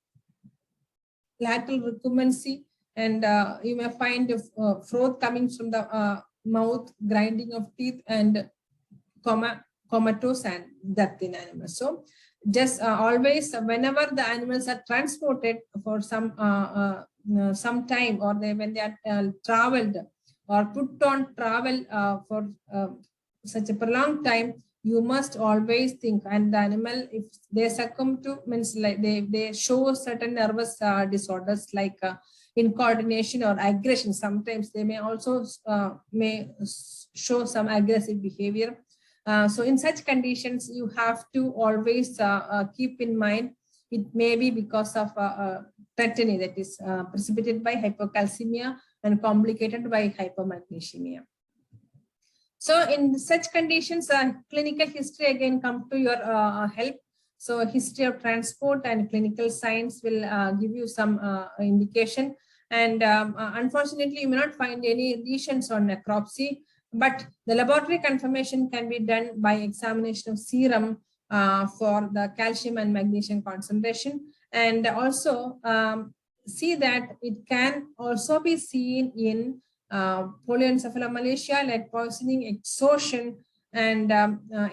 lateral recumbency, and you may find froth coming from the mouth, grinding of teeth, and comatose and death in animals. So just always, whenever the animals are transported for some time, or when they are traveled or put on travel for such a prolonged time, you must always think, and the animal, if they succumb to, means like they show certain nervous disorders like incoordination or aggression. Sometimes they may also show some aggressive behavior. So in such conditions, you have to always keep in mind it may be because of tetany, that is precipitated by hypocalcemia and complicated by hypomagnesemia. So in such conditions, clinical history again come to your help. So history of transport and clinical signs will give you some indication. And unfortunately, you may not find any lesions on necropsy, but the laboratory confirmation can be done by examination of serum for the calcium and magnesium concentration. And also see that it can also be seen in polyencephalomalacia, lead poisoning, exhaustion, and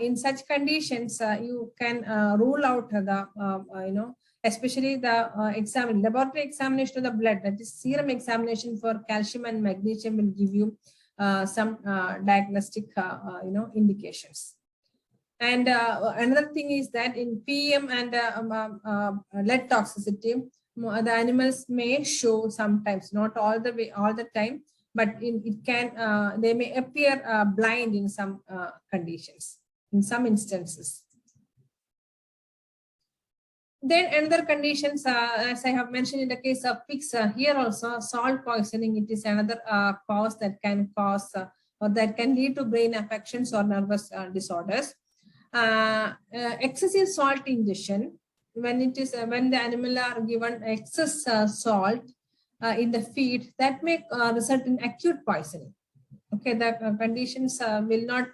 in such conditions you can rule out the especially the laboratory examination of the blood, that is serum examination for calcium and magnesium, will give you some diagnostic indications. And another thing is that in PM and lead toxicity, the animals may show sometimes, not all the time, but it can they may appear blind in some conditions, in some instances. Then another conditions, as I have mentioned in the case of pigs, here also salt poisoning, it is another cause that can cause or that can lead to brain affections or nervous disorders. Excessive salt ingestion, when it is when the animal are given excess salt in the feed, that may result in acute poisoning. Okay, the conditions will not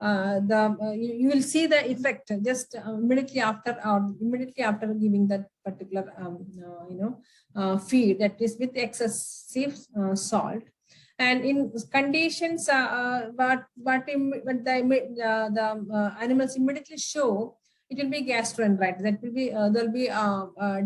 you will see the effect just immediately after giving that particular feed that is with excessive salt. And in conditions the animals immediately show, it will be gastroenteritis. That will be there will be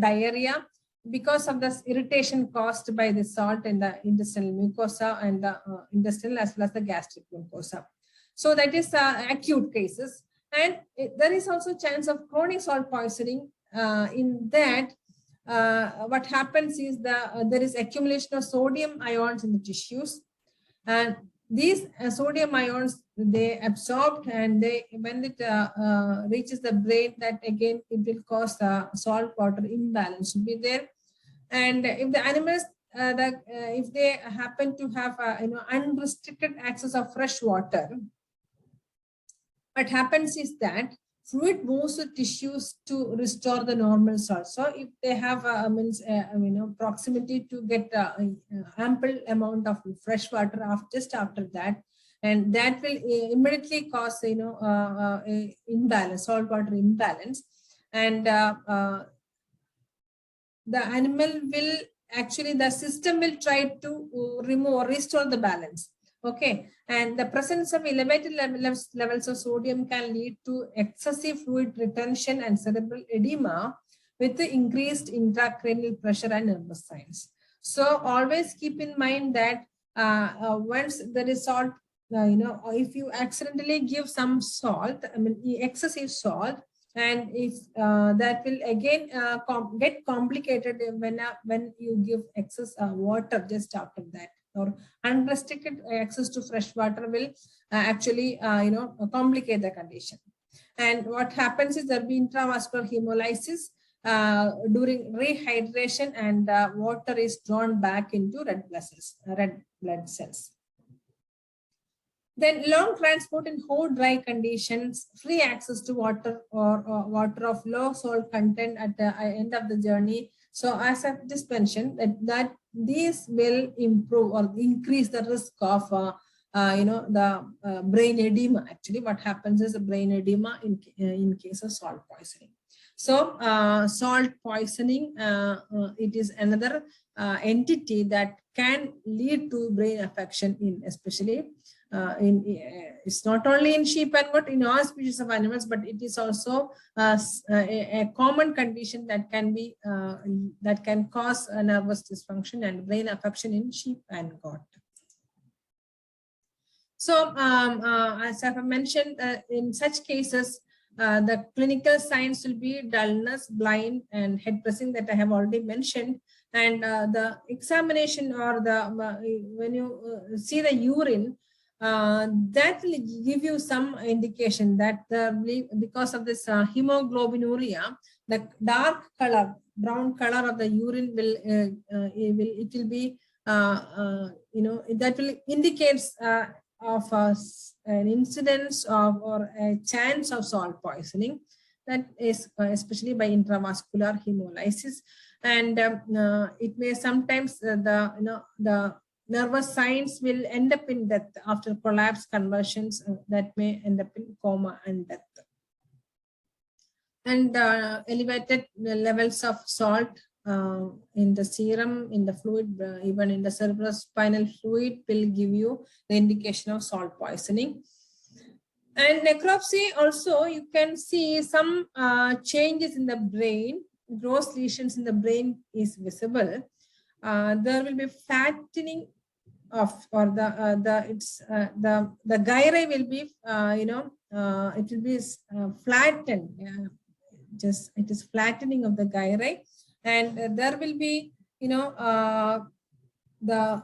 diarrhea because of this irritation caused by the salt in the intestinal mucosa and the intestinal as well as the gastric mucosa. So that is acute cases. And there is also chance of chronic salt poisoning. In that, what happens is there is accumulation of sodium ions in the tissues, and these sodium ions, they absorbed, and they, when it reaches the brain, that again it will cause salt water imbalance to be there. And if the animals if they happen to have unrestricted access of fresh water, what happens is that fluid moves to tissues to restore the normal salt. So if they have proximity to get ample amount of fresh water just after that, and that will immediately cause imbalance, salt water imbalance, and the animal will actually, the system will try to remove or restore the balance. Okay, and the presence of elevated levels of sodium can lead to excessive fluid retention and cerebral edema with the increased intracranial pressure and nervous signs. So always keep in mind that once there is salt, if you accidentally give some salt, excessive salt, and if that will again get complicated when you give excess water just after that, or unrestricted access to fresh water will actually complicate the condition. And what happens is there will be intravascular hemolysis during rehydration, and water is drawn back into red blood cells. Then long transport in hot, dry conditions, free access to water, or water of low salt content at the end of the journey. So as I just mentioned, that these will improve or increase the risk of the brain edema. Actually, what happens is a brain edema in case of salt poisoning. So salt poisoning, it is another entity that can lead to brain affection in, especially it's not only in sheep and goat, in all species of animals, but it is also a common condition that can be that can cause a nervous dysfunction and brain affection in sheep and goat. So as I have mentioned, in such cases, the clinical signs will be dullness, blind, and head pressing that I have already mentioned. And the examination, or the when you see the urine, that will give you some indication that because of this hemoglobinuria, the dark color, brown color of the urine will it will be that will indicates of an incidence of or a chance of salt poisoning, that is especially by intravascular hemolysis. And it may sometimes the nervous signs will end up in death after collapse conversions, that may end up in coma and death. And elevated levels of salt in the serum, in the fluid, even in the cerebrospinal fluid, will give you the indication of salt poisoning. And necropsy also, you can see some changes in the brain. Gross lesions in the brain is visible. There will be flattening of, or the gyri will be it will be flattened. Just it is flattening of the gyri, and there will be the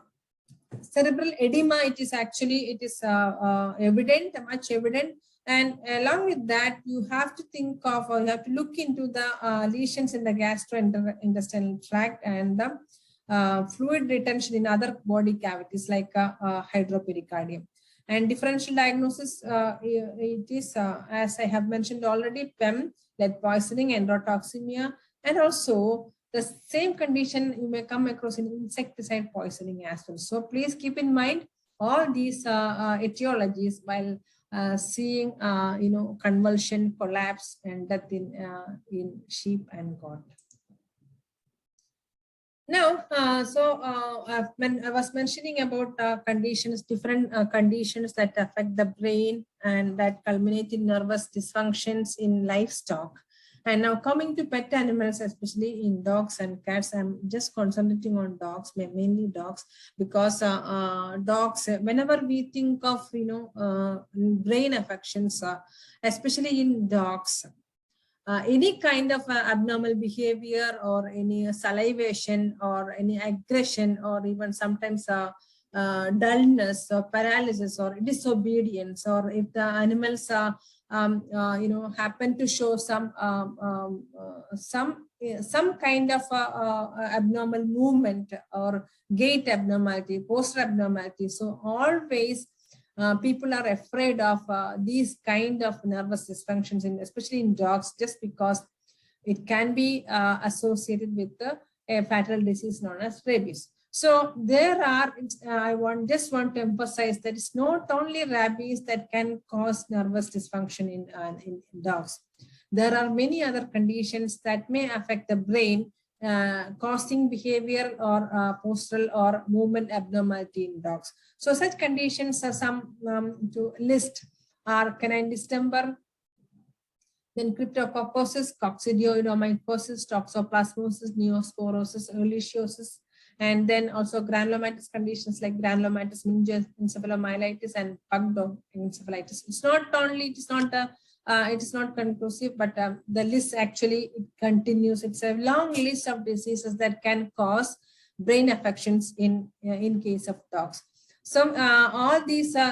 cerebral edema. It is actually evident, much evident. And along with that, you have to think of, or you have to look into the lesions in the gastrointestinal tract and the fluid retention in other body cavities like hydropericardium. And differential diagnosis, it is, as I have mentioned already, PEM, lead poisoning, endotoxemia, and also the same condition you may come across in insecticide poisoning as well. So please keep in mind all these etiologies while seeing convulsion, collapse, and death in sheep and goat. Now when I was mentioning about conditions, different conditions that affect the brain and that culminate in nervous dysfunctions in livestock. And now coming to pet animals, especially in dogs and cats, I'm just concentrating on dogs, mainly dogs, because dogs, whenever we think of, brain affections, especially in dogs, any kind of abnormal behavior or any salivation or any aggression or even sometimes dullness or paralysis or disobedience, or if the animals happen to show some kind of abnormal movement or gait abnormality, posture abnormality. So always people are afraid of these kind of nervous dysfunctions, especially in dogs, just because it can be associated with a fatal disease known as rabies. So there are, just want to emphasize that it's not only rabies that can cause nervous dysfunction in dogs. There are many other conditions that may affect the brain, causing behavior or postural or movement abnormality in dogs. So such conditions are some to list are canine distemper, then cryptococcosis, coccidioidomycosis, toxoplasmosis, neosporosis, ehrlichiosis, and then also granulomatous conditions like granulomatous meningoencephalomyelitis and pug dog encephalitis. It is not conclusive, but the list actually it continues. It's a long list of diseases that can cause brain affections in case of dogs. So all these, the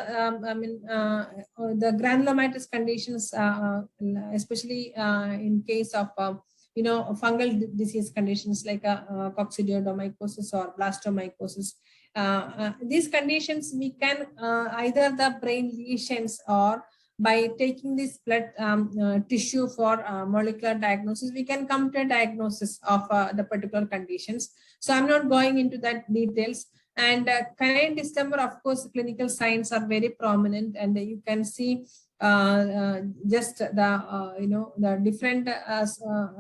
granulomatous conditions, especially in case of fungal disease conditions like coccidioidomycosis or blastomycosis. These conditions we can either the brain lesions or by taking this blood tissue for molecular diagnosis, we can come to a diagnosis of the particular conditions. So I'm not going into that details. And canine distemper, of course, clinical signs are very prominent, and you can see just the different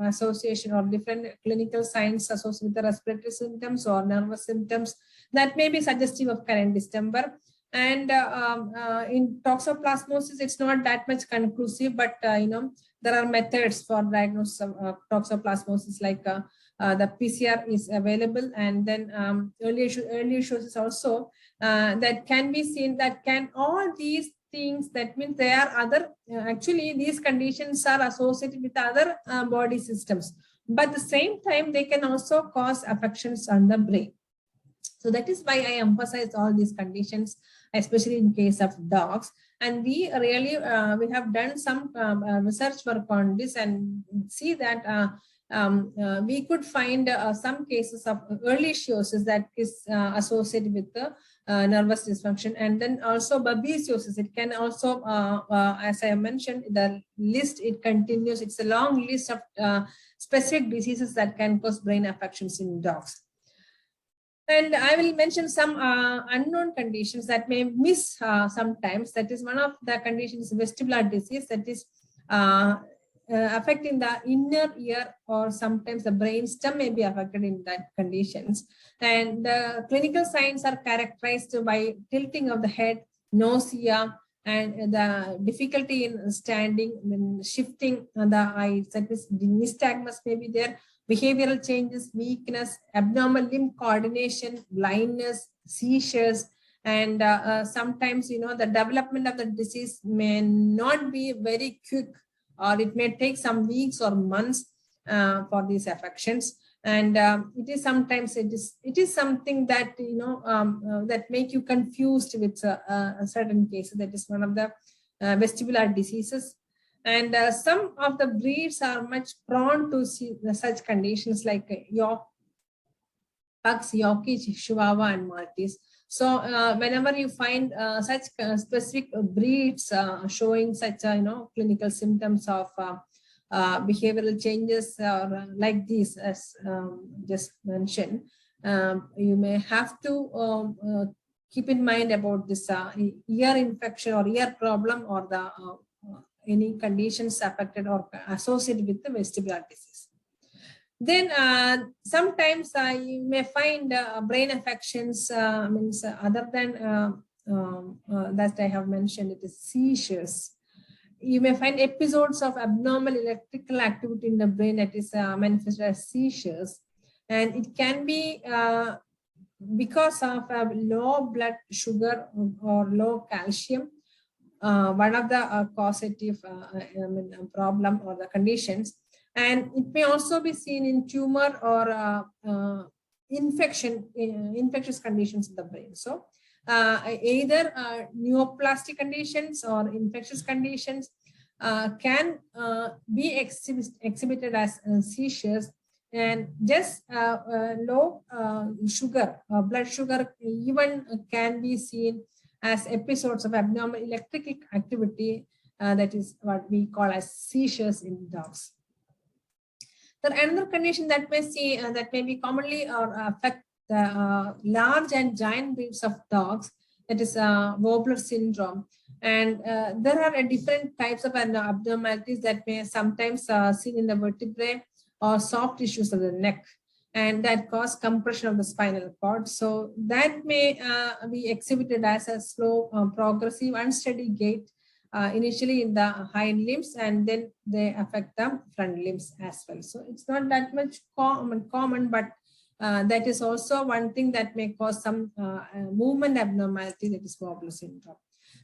association or different clinical signs associated with the respiratory symptoms or nervous symptoms that may be suggestive of canine distemper. And in toxoplasmosis, it's not that much conclusive, but there are methods for diagnosis of toxoplasmosis, like the PCR is available, and then ehrlichiosis also that can be seen. That can all these things, that means there are other actually these conditions are associated with other body systems, but at the same time they can also cause affections on the brain. So that is why I emphasize all these conditions, especially in case of dogs. And we really we have done some research work on this and see that we could find some cases of ehrlichiosis that is associated with the nervous dysfunction, and then also babesiosis. It can also, as I mentioned, the list it continues. It's a long list of specific diseases that can cause brain affections in dogs. And I will mention some unknown conditions that may miss sometimes. That is one of the conditions, vestibular disease, that is affecting the inner ear, or sometimes the brain stem may be affected in that conditions. And the clinical signs are characterized by tilting of the head, nausea, and the difficulty in standing, then shifting the eyes, that is nystagmus may be there, behavioral changes, weakness, abnormal limb coordination, blindness, seizures, and sometimes the development of the disease may not be very quick, or it may take some weeks or months for these affections. And it is sometimes it is something that that make you confused with a certain cases. That is one of the vestibular diseases. And some of the breeds are much prone to see such conditions like York, Pugs, Yorkie, Chihuahua, and Maltese. So whenever you find such specific breeds showing such clinical symptoms of behavioral changes like these, as just mentioned, you may have to keep in mind about this ear infection or ear problem, or the any conditions affected or associated with the vestibular disease. Then sometimes you may find brain affections, means other than that I have mentioned, it is seizures. You may find episodes of abnormal electrical activity in the brain that is manifested as seizures. And it can be because of low blood sugar or low calcium, one of the causative problem or the conditions. And it may also be seen in tumor or infectious conditions in the brain. So either neoplastic conditions or infectious conditions can be exhibited as seizures. And just low sugar, blood sugar even can be seen as episodes of abnormal electrical activity, that is what we call as seizures in dogs. Then another condition that may be commonly or affect the large and giant breeds of dogs, that is Wobbler syndrome. And there are different types of abnormalities that may sometimes seen in the vertebrae or soft tissues of the neck, and that cause compression of the spinal cord. So that may be exhibited as a slow, progressive, unsteady gait, initially in the hind limbs, and then they affect the front limbs as well. So it's not that much common, but that is also one thing that may cause some movement abnormality, that is Wobbler syndrome.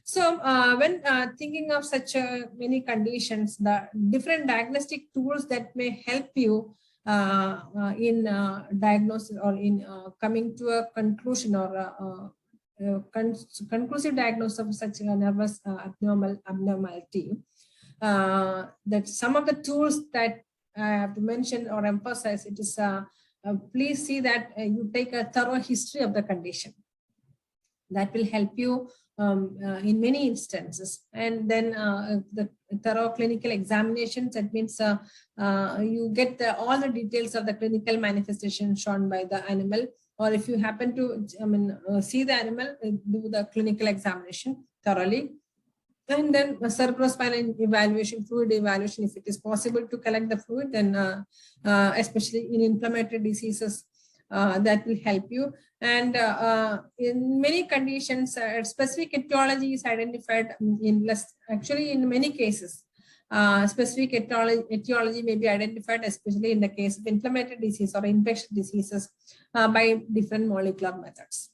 So when thinking of such many conditions, the different diagnostic tools that may help you in diagnosis or in coming to a conclusion or conclusive diagnosis of such a nervous abnormality, that some of the tools that I have to mention or emphasize, it is please see that you take a thorough history of the condition. That will help you in many instances. And then the thorough clinical examinations, that means you get all the details of the clinical manifestation shown by the animal, or if you happen to see the animal, do the clinical examination thoroughly. And then cerebrospinal evaluation, fluid evaluation, if it is possible to collect the fluid, then especially in inflammatory diseases, that will help you. And in many conditions, specific etiology is identified in many cases. Specific etiology may be identified, especially in the case of inflammatory disease or infectious diseases, by different molecular methods.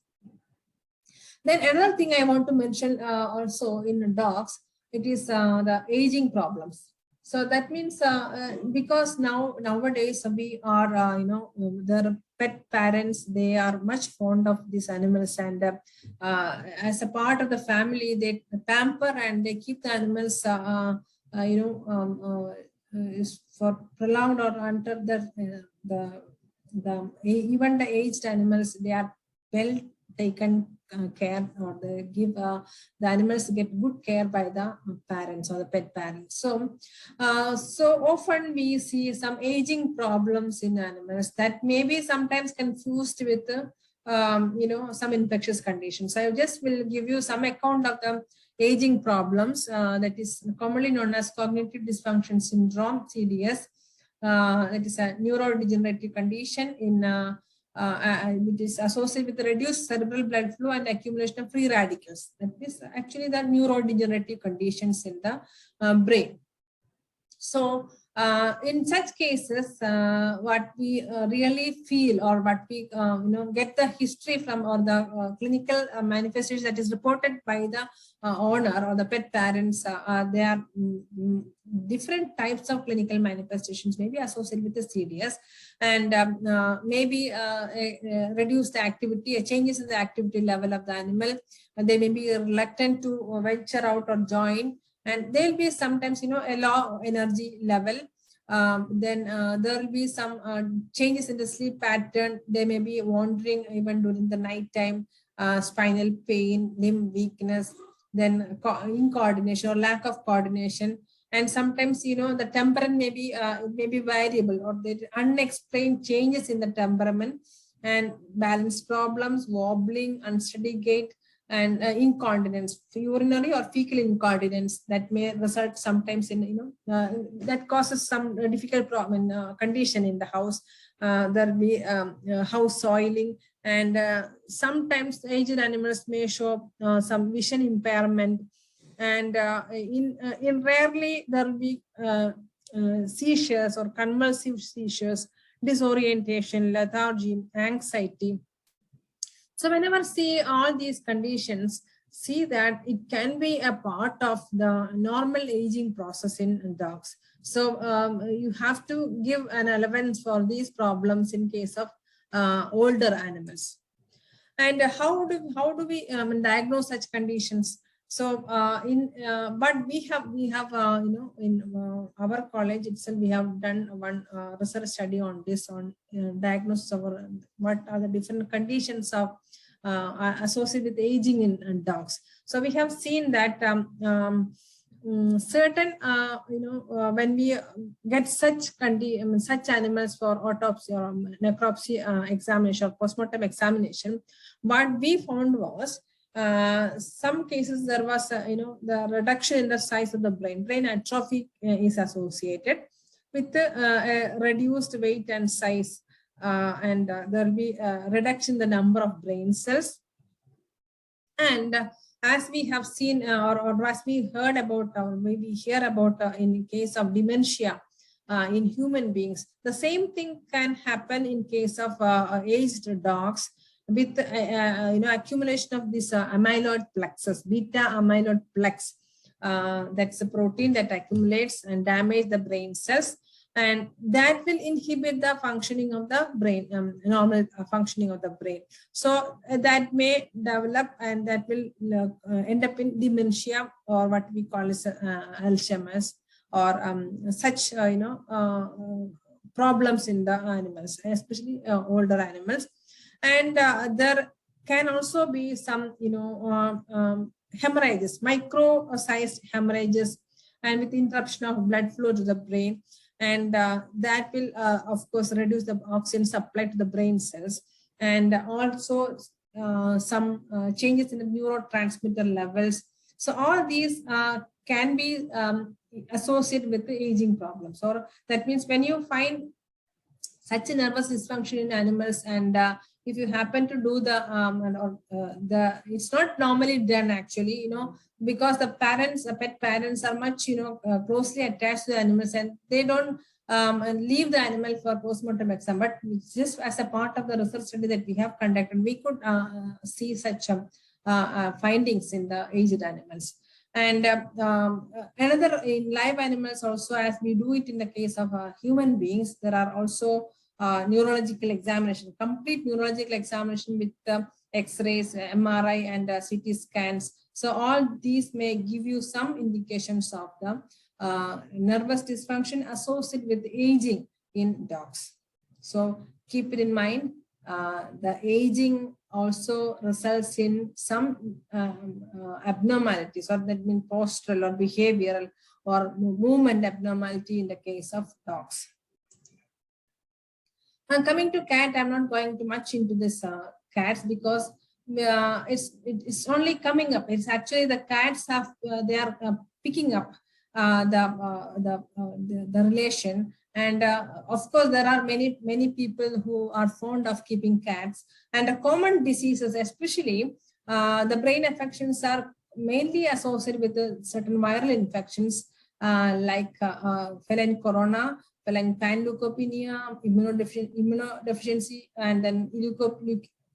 Then another thing I want to mention also in dogs, it is the aging problems. So that means because nowadays we are, the pet parents, they are much fond of these animals, and as a part of the family, they pamper and they keep the animals, for prolonged or until even the aged animals, they are well taken care, or they give the animals get good care by the parents or the pet parents. So so often we see some aging problems in animals that may be sometimes confused with some infectious conditions. I just will give you some account of the aging problems, that is commonly known as cognitive dysfunction syndrome, CDS. It is a neurodegenerative condition in it is associated with reduced cerebral blood flow and accumulation of free radicals. That is actually the neurodegenerative conditions in the brain. So in such cases, what we really feel, or what we get the history from, or the clinical manifestation that is reported by the owner or the pet parents, there are different types of clinical manifestations may be associated with the CDS, and maybe reduce the activity, changes in the activity level of the animal, and they may be reluctant to venture out or join, and there will be sometimes a low energy level. Then there will be some changes in the sleep pattern. They may be wandering even during the night time, spinal pain, limb weakness, then incoordination or lack of coordination. And sometimes, the temperament may be variable, or the unexplained changes in the temperament, and balance problems, wobbling, unsteady gait, and incontinence, urinary or fecal incontinence that may result sometimes in, that causes some difficult problem, condition in the house. There will be house soiling, and sometimes aged animals may show some vision impairment, and in rarely there will be seizures or convulsive seizures, disorientation, lethargy, anxiety. So whenever see all these conditions, see that it can be a part of the normal aging process in dogs. So you have to give an allowance for these problems in case of older animals. And how do we diagnose such conditions? So but we have in our college itself, we have done one research study on this, on diagnosis of what are the different conditions of associated with aging in dogs. So we have seen that certain when we get such such animals for autopsy or necropsy examination or postmortem examination, what we found was some cases there was the reduction in the size of the brain atrophy is associated with a reduced weight and size, and there will be a reduction in the number of brain cells. And as we have seen or as we heard about, or maybe hear about in case of dementia in human beings, the same thing can happen in case of aged dogs with accumulation of this amyloid plexus, beta amyloid plex. That's a protein that accumulates and damages the brain cells, and that will inhibit the functioning of the brain, normal functioning of the brain. So that may develop, and that will end up in dementia, or what we call as Alzheimer's, or such problems in the animals, especially older animals. And there can also be some hemorrhages, micro-sized hemorrhages, and with interruption of blood flow to the brain. And that will, of course, reduce the oxygen supply to the brain cells, and also some changes in the neurotransmitter levels. So all these can be associated with the aging problems. Or that means when you find such a nervous dysfunction in animals, and if you happen to do it's not normally done actually, because the parents, pet parents are much, closely attached to the animals, and they don't leave the animal for postmortem exam. But just as a part of the research study that we have conducted, we could see such findings in the aged animals. And another in live animals also, as we do it in the case of human beings, there are also neurological examination, complete neurological examination with X-rays, MRI, and CT scans. So all these may give you some indications of the nervous dysfunction associated with aging in dogs. So keep it in mind, the aging also results in some abnormalities, or that means postural or behavioral or movement abnormality in the case of dogs. And coming to cat, I'm not going too much into this cats, because it's only coming up. It's actually the cats have they are picking up the relation. And of course, there are many people who are fond of keeping cats. And the common diseases, especially the brain affections, are mainly associated with certain viral infections like feline corona, feline panleukopenia, immunodeficiency, and then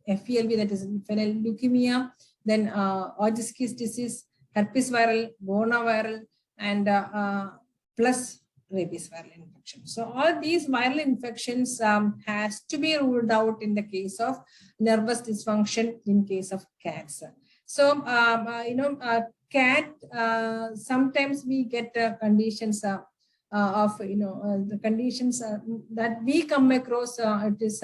FELV, that is feline leukemia, then Ogiski's disease, herpes viral, gonorrhea, and plus rabies viral infection. So all these viral infections has to be ruled out in the case of nervous dysfunction in case of cats. So cat, sometimes we get conditions of the conditions that we come across. It is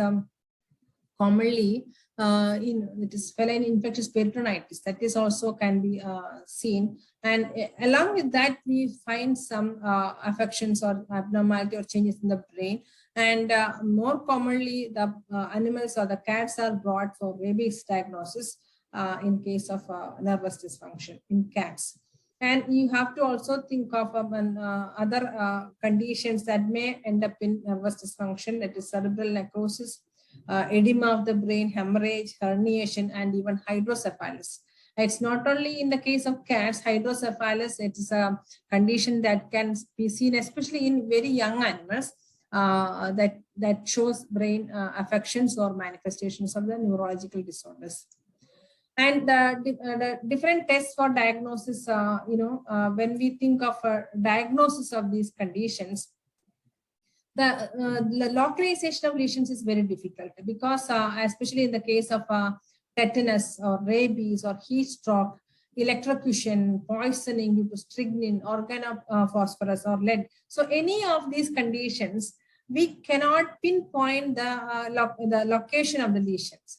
commonly it is feline infectious peritonitis. That is also can be seen, and along with that we find some affections or abnormality or changes in the brain. And more commonly, the animals or the cats are brought for rabies diagnosis, in case of nervous dysfunction in cats. And you have to also think of other conditions that may end up in nervous dysfunction, that is cerebral necrosis, edema of the brain, hemorrhage, herniation, and even hydrocephalus. It's not only in the case of cats, hydrocephalus, it is a condition that can be seen, especially in very young animals, that shows brain affections or manifestations of the neurological disorders. And the different tests for diagnosis, when we think of a diagnosis of these conditions, the localization of lesions is very difficult because especially in the case of tetanus or rabies or heat stroke, electrocution, poisoning due to strychnine, organophosphorus or lead. So any of these conditions, we cannot pinpoint the location of the lesions.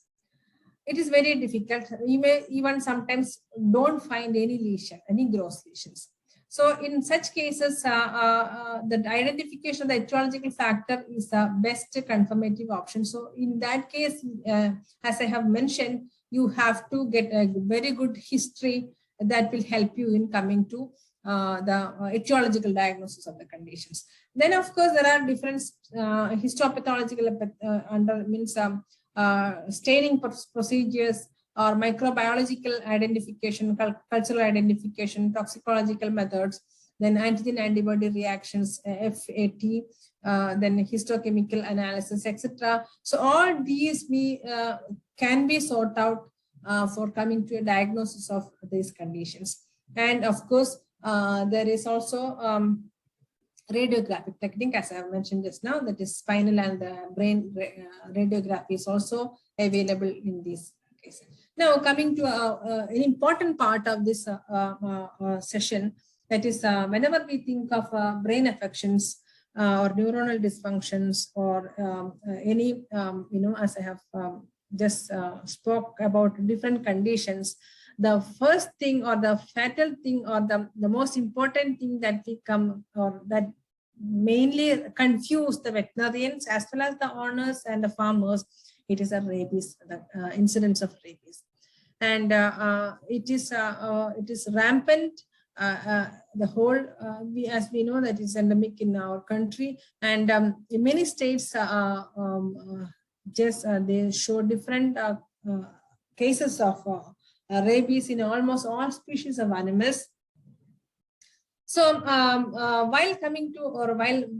It is very difficult. You may even sometimes don't find any lesion, any gross lesions. So in such cases, the identification of the etiological factor is the best confirmative option. So in that case, as I have mentioned, you have to get a very good history that will help you in coming to the etiological diagnosis of the conditions. Then, of course, there are different histopathological staining procedures or microbiological identification, cultural identification, toxicological methods, then antigen antibody reactions, FAT, then histochemical analysis, etc. So all these can be sought out for coming to a diagnosis of these conditions. And of course, there is also radiographic technique, as I have mentioned just now, that is spinal and brain radiography is also available in these cases. Now, coming to an important part of this session, that is whenever we think of brain affections or neuronal dysfunctions or any, as I have just spoke about different conditions, the first thing or the fatal thing or the most important thing that we come or that mainly confuse the veterinarians as well as the owners and the farmers, it is a rabies, the incidence of rabies. And it is rampant. The whole, as we know, that is endemic in our country, and in many states, they show different cases of rabies in almost all species of animals. So while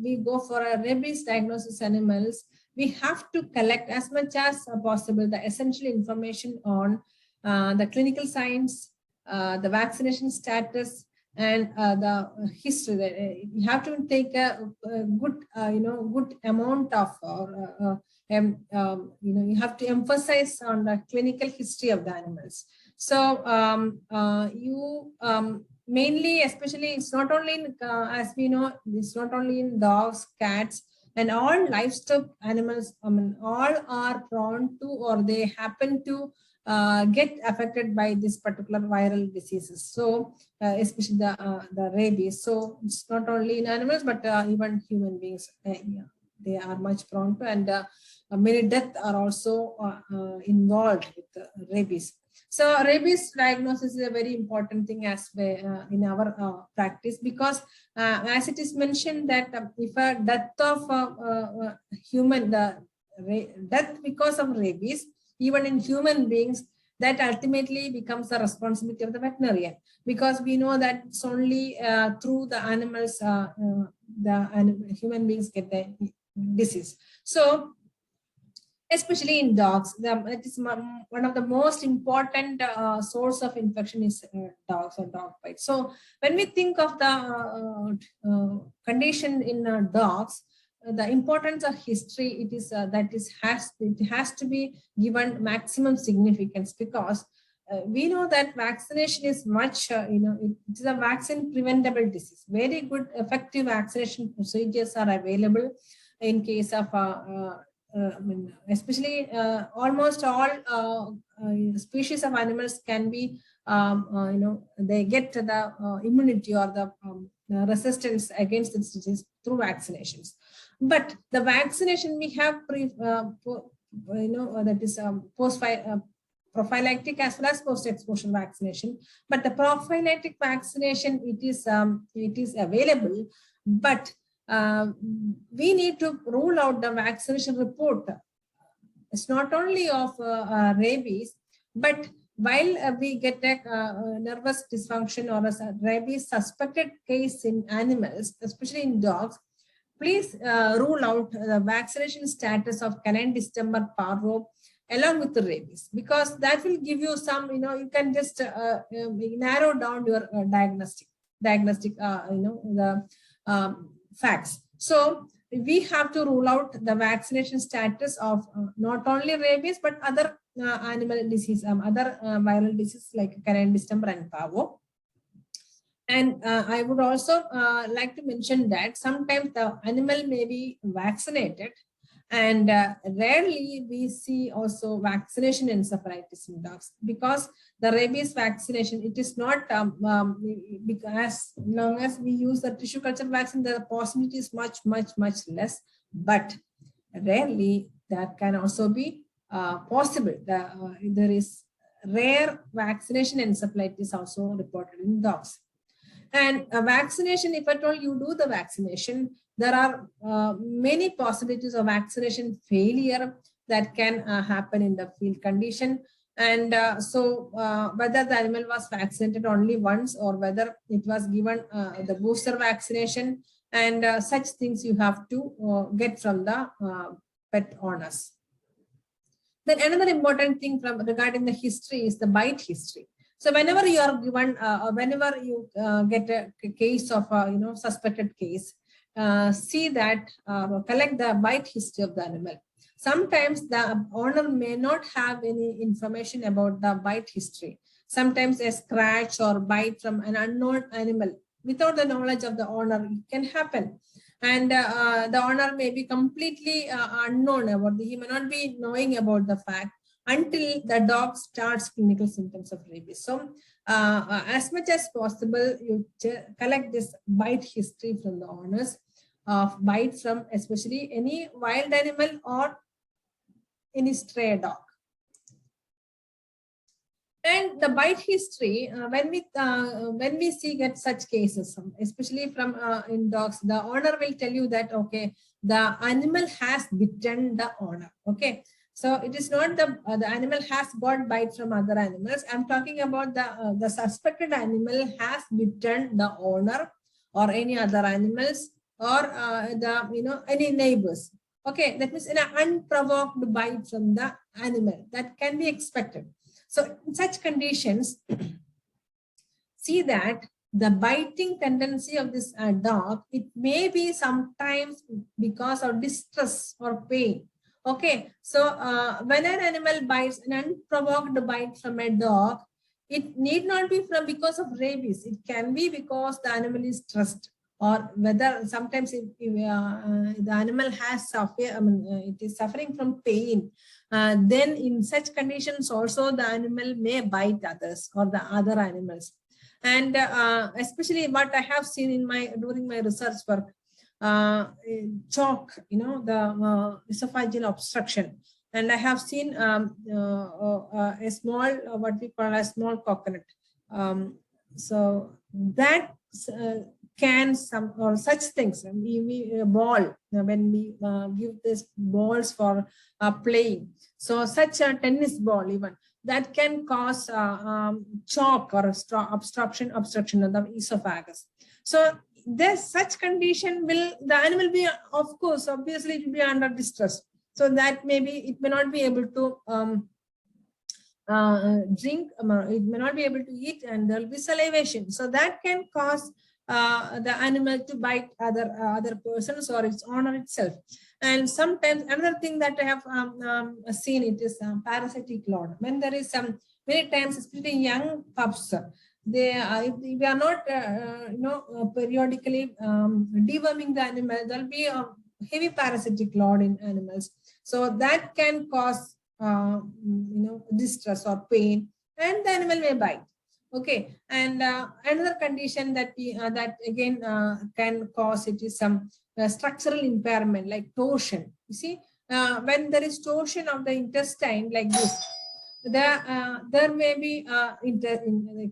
we go for a rabies diagnosis animals, we have to collect as much as possible the essential information on the clinical signs, the vaccination status, and the history. You have to take a good, good amount of, you have to emphasize on the clinical history of the animals. So mainly, especially, it's not only in, as we know, it's not only in dogs, cats, and all livestock animals. All are prone to, or they happen to get affected by this particular viral diseases. So especially the rabies. So it's not only in animals, but even human beings, they are much prone to, and many deaths are also involved with rabies. So rabies diagnosis is a very important thing as in our practice, because as it is mentioned that if a death of death because of rabies, even in human beings, that ultimately becomes the responsibility of the veterinarian, because we know that it's only through the animals, human beings get the disease. So especially in dogs, it is one of the most important source of infection is dogs or dog bites. So when we think of the condition in dogs, the importance of history, it has to be given maximum significance, because we know that vaccination is much, it is a vaccine preventable disease. Very good effective vaccination procedures are available in case of especially almost all species of animals can be, they get the immunity or the resistance against this disease through vaccinations. But the vaccination we have, that is prophylactic as well as post-exposure vaccination. But the prophylactic vaccination, it is available, but we need to rule out the vaccination report. It's not only of rabies, but while we get a nervous dysfunction or a rabies suspected case in animals, especially in dogs, please rule out the vaccination status of canine distemper parvo along with the rabies, because that will give you some, you can just narrow down your diagnostic, the facts. So we have to rule out the vaccination status of not only rabies, but other animal disease, other viral diseases like canine distemper and parvo. And I would also like to mention that sometimes the animal may be vaccinated, and rarely we see also vaccination encephalitis in dogs, because the rabies vaccination, it is not, as long as we use the tissue culture vaccine, the possibility is much less, but rarely that can also be possible. There is rare vaccination encephalitis also reported in dogs. And a vaccination, if at all you do the vaccination, there are many possibilities of vaccination failure that can happen in the field condition. And so whether the animal was vaccinated only once or whether it was given the booster vaccination, and such things you have to get from the pet owners. Then another important thing regarding the history is the bite history. So whenever you are given, whenever you get a case of suspected case, see that, collect the bite history of the animal. Sometimes the owner may not have any information about the bite history. Sometimes a scratch or bite from an unknown animal without the knowledge of the owner can happen. And the owner may be completely unknown about he may not be knowing about the fact until the dog starts clinical symptoms of rabies. So as much as possible, you collect this bite history from the owners of bite from especially any wild animal or any stray dog. And the bite history, when we get such cases, especially from in dogs, the owner will tell you that, okay, the animal has bitten the owner. Okay. So it is not the animal has got bite from other animals. I'm talking about the suspected animal has bitten the owner or any other animals or any neighbors. Okay, that means an unprovoked bite from the animal that can be expected. So in such conditions, see that the biting tendency of this dog, it may be sometimes because of distress or pain. Okay, so when an animal bites, an unprovoked bite from a dog, it need not be because of rabies. It can be because the animal is stressed, or whether sometimes if the animal has it is suffering from pain. Then in such conditions also the animal may bite others or the other animals. And especially what I have seen in during my research work, chalk, the esophageal obstruction, and I have seen a small, what we call a small coconut. So that can such things. We ball, when we give this balls for playing. So such a tennis ball even that can cause chalk or obstruction of the esophagus. So there's such condition the animal be, of course, obviously it will be under distress. So that it may not be able to drink, it may not be able to eat, and there will be salivation. So that can cause the animal to bite other persons or its owner itself. And sometimes another thing that I have seen, it is parasitic load. When there is many times, especially young pups, if we are not periodically deworming the animal, there will be a heavy parasitic load in animals. So that can cause distress or pain, and the animal may bite. Okay, and another condition that again can cause it is some structural impairment like torsion. You see, when there is torsion of the intestine like this, there may be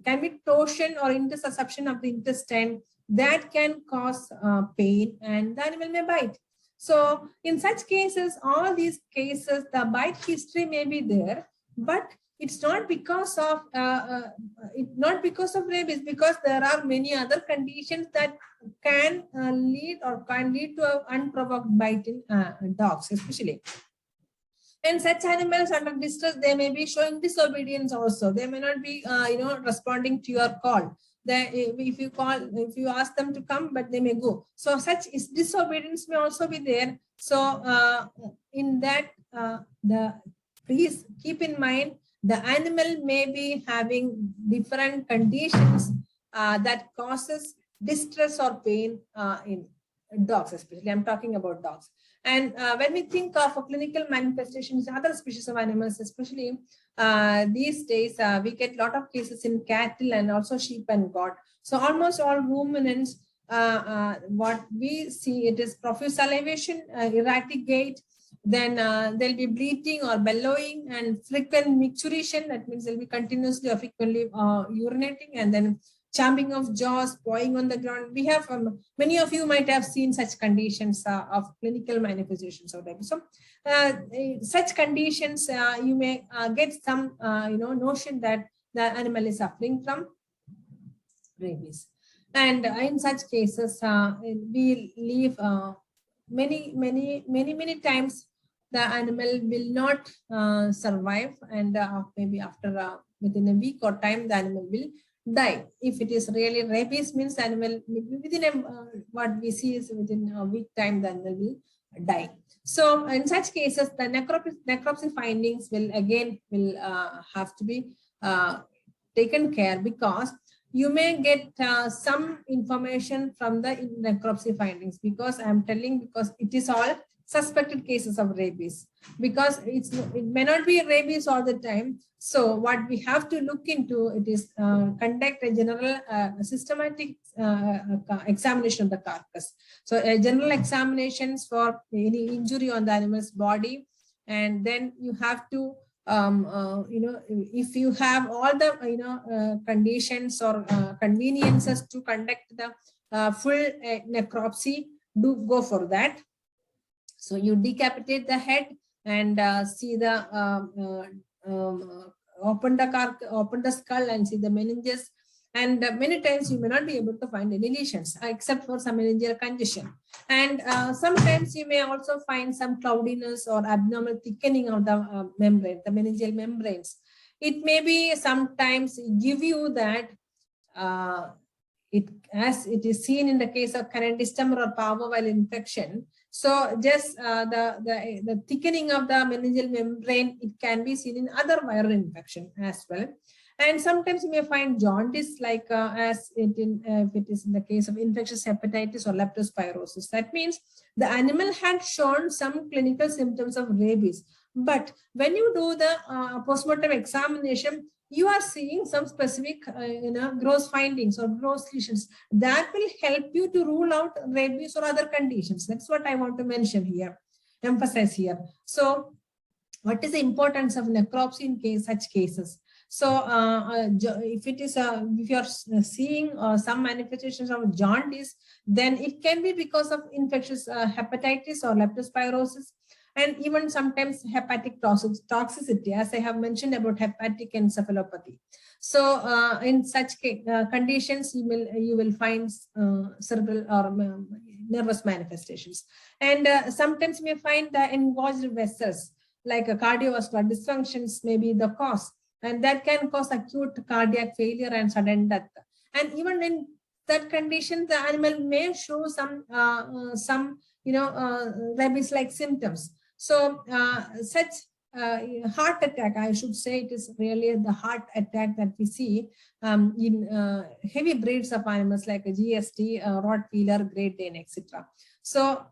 can be torsion or intussusception of the intestine that can cause pain, and the animal may bite. So in such cases, all these cases, the bite history may be there, but it's not because of rabies, because there are many other conditions that can lead to unprovoked bite in dogs, especially. And such animals under distress, they may be showing disobedience also. They may not be, responding to your call. If you ask them to come, but they may go. So such disobedience may also be there. So in that, please keep in mind, the animal may be having different conditions that causes distress or pain in dogs, especially. I'm talking about dogs. And when we think of clinical manifestations in other species of animals, especially these days, we get a lot of cases in cattle and also sheep and goat. So almost all ruminants, what we see, it is profuse salivation, erratic gait, then there'll be bleating or bellowing and frequent micturition. That means they'll be continuously or frequently urinating, and then champing of jaws, pawing on the ground. We have, many of you might have seen such conditions of clinical manifestations of rabies. So such conditions, you may get some, notion that the animal is suffering from rabies. And in such cases, we leave many times the animal will not survive, and maybe after within a week or time, the animal will die. If it is really rabies, means the animal within what we see is within a week time, the animal will die. So in such cases, the necropsy findings will have to be taken care, because you may get some information from the necropsy findings, because it is all suspected cases of rabies, because it may not be rabies all the time. So what we have to look into it is conduct a general systematic examination of the carcass. So a general examinations for any injury on the animal's body, and then you have to if you have all the conditions or conveniences to conduct the full necropsy, do go for that. So you decapitate the head and see the open the skull and see the meninges. And many times you may not be able to find any lesions except for some meningeal congestion. And sometimes you may also find some cloudiness or abnormal thickening of the membrane, the meningeal membranes. It may be sometimes give you that as it is seen in the case of canidistemmer or parvovirus infection. So just the thickening of the meningeal membrane, it can be seen in other viral infection as well. And sometimes you may find jaundice, like if it is in the case of infectious hepatitis or leptospirosis. That means the animal had shown some clinical symptoms of rabies. But when you do the postmortem examination, you are seeing some specific gross findings or gross lesions that will help you to rule out rabies or other conditions. That's what I want to mention here, emphasize here. So what is the importance of necropsy in such cases? So if you are seeing some manifestations of jaundice, then it can be because of infectious hepatitis or leptospirosis, and even sometimes hepatic toxicity, as I have mentioned about hepatic encephalopathy. So in such conditions, you will find cerebral or nervous manifestations. And sometimes you may find the engorged vessels, like cardiovascular dysfunctions may be the cause, and that can cause acute cardiac failure and sudden death. And even in that condition, the animal may show some rabies-like symptoms. So such heart attack, I should say, it is really the heart attack that we see in heavy breeds of animals like a GST, Rottweiler, Great Dane, etc. So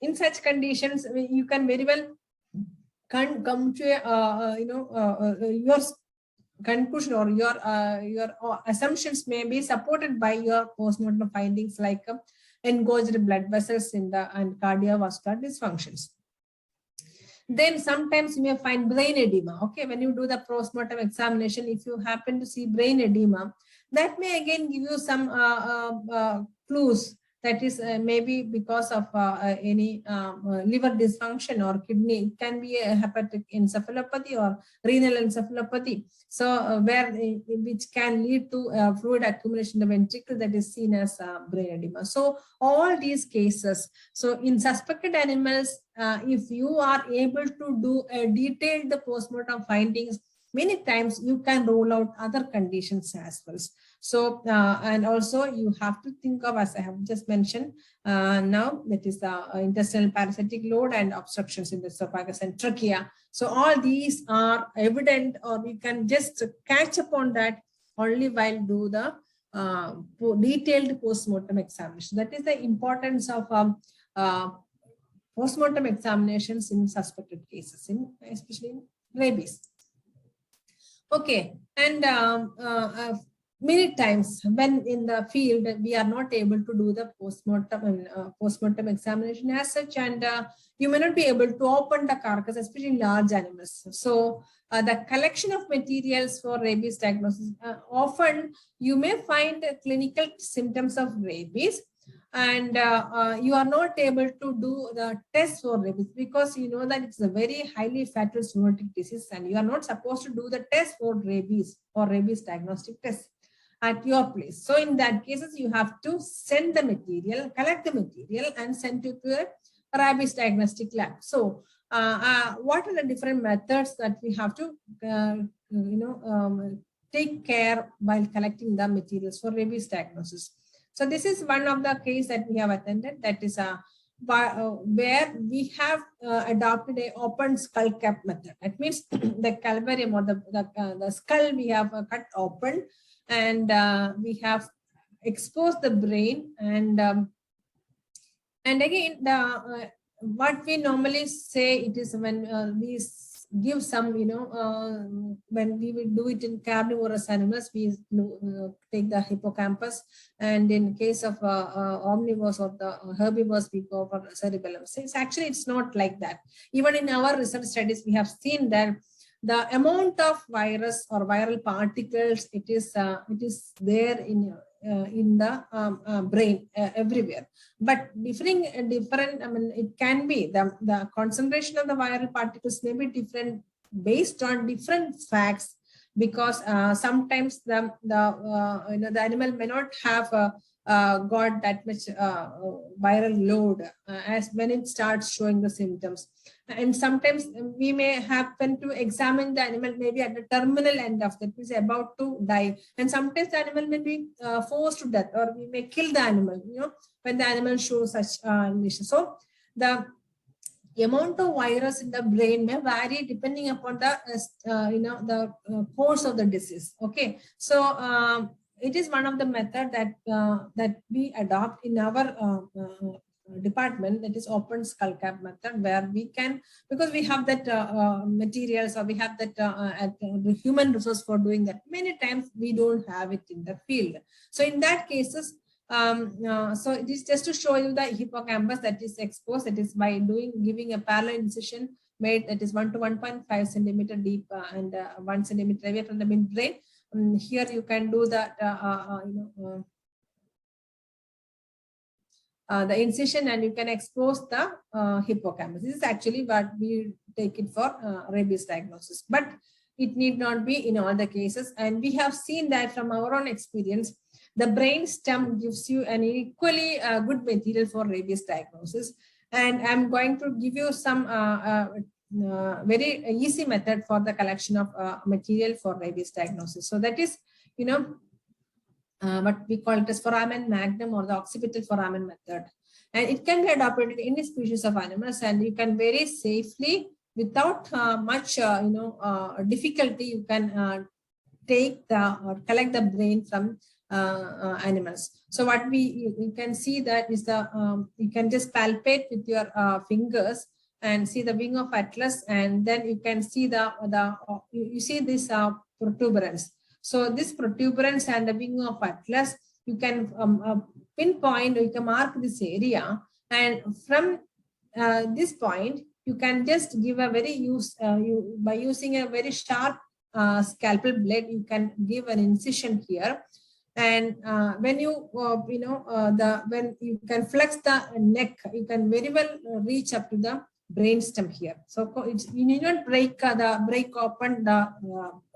in such conditions, you can very well come to your conclusion, or your assumptions may be supported by your postmortem findings, like engorged blood vessels and cardiovascular dysfunctions. Then sometimes you may find brain edema. Okay, when you do the postmortem examination, if you happen to see brain edema, that may again give you some clues. That is maybe because of any liver dysfunction or kidney. It can be a hepatic encephalopathy or renal encephalopathy. So which can lead to fluid accumulation in the ventricle, that is seen as brain edema. So all these cases. So in suspected animals, if you are able to do a detailed postmortem findings, many times you can rule out other conditions as well. So, and also you have to think of, as I have just mentioned now, that is the intestinal parasitic load and obstructions in the esophagus and trachea. So all these are evident, or you can just catch upon that only while do the detailed postmortem examination. That is the importance of postmortem examinations in suspected cases, especially in rabies. Okay, and many times when in the field we are not able to do the postmortem examination as such, and you may not be able to open the carcass, especially in large animals. So the collection of materials for rabies diagnosis, often you may find clinical symptoms of rabies, and you are not able to do the test for rabies because you know that it's a very highly fatal zoonotic disease, and you are not supposed to do the test for rabies or rabies diagnostic test at your place. So in that cases, you have to send the material, collect the material, and send it to a rabies diagnostic lab. So what are the different methods that we have to take care while collecting the materials for rabies diagnosis? So this is one of the case that we have attended, that is where we have adopted a open skull cap method. That means the calvarium or the skull we have cut open, and we have exposed the brain, and again what we normally say, it is when we give some, when we will do it in carnivorous animals, we take the hippocampus, and in case of omnivores or the herbivores, we go for cerebellum. So it's not like that. Even in our research studies, we have seen that the amount of virus or viral particles, it is there in the brain everywhere, but different. I mean, it can be the concentration of the viral particles may be different based on different facts, because sometimes the animal may not have got that much viral load as when it starts showing the symptoms. And sometimes we may happen to examine the animal maybe at the terminal end of that, means about to die. And sometimes the animal may be forced to death, or we may kill the animal, when the animal shows such condition. So the amount of virus in the brain may vary depending upon the course of the disease. Okay, so it is one of the method that we adopt in our department, that is open skull cap method, where we can, because we have that materials, or we have that the human resource for doing that. Many times we don't have it in the field. So in that cases, so it is just to show you the hippocampus that is exposed. That is by giving a parallel incision made, that is 1 to 1.5 centimeter deep and 1 centimeter away from the midbrain. Here you can do that the incision, and you can expose the hippocampus. This is actually what we take it for rabies diagnosis, but it need not be in all the cases. And we have seen that from our own experience, the brain stem gives you an equally good material for rabies diagnosis. And I'm going to give you some very easy method for the collection of material for rabies diagnosis. So that is, what we call it as foramen magnum, or the occipital foramen method. And it can be adopted in any species of animals, and you can very safely, without much difficulty, you can collect the brain from animals. So what you can see that is you can just palpate with your fingers and see the wing of atlas, and then you can see you see this protuberance. So this protuberance and the wing of atlas, you can pinpoint, or you can mark this area, and from this point you can just give a very by using a very sharp scalpel blade, you can give an incision here. And when you when you can flex the neck, you can very well reach up to the brainstem here. So you need not break open the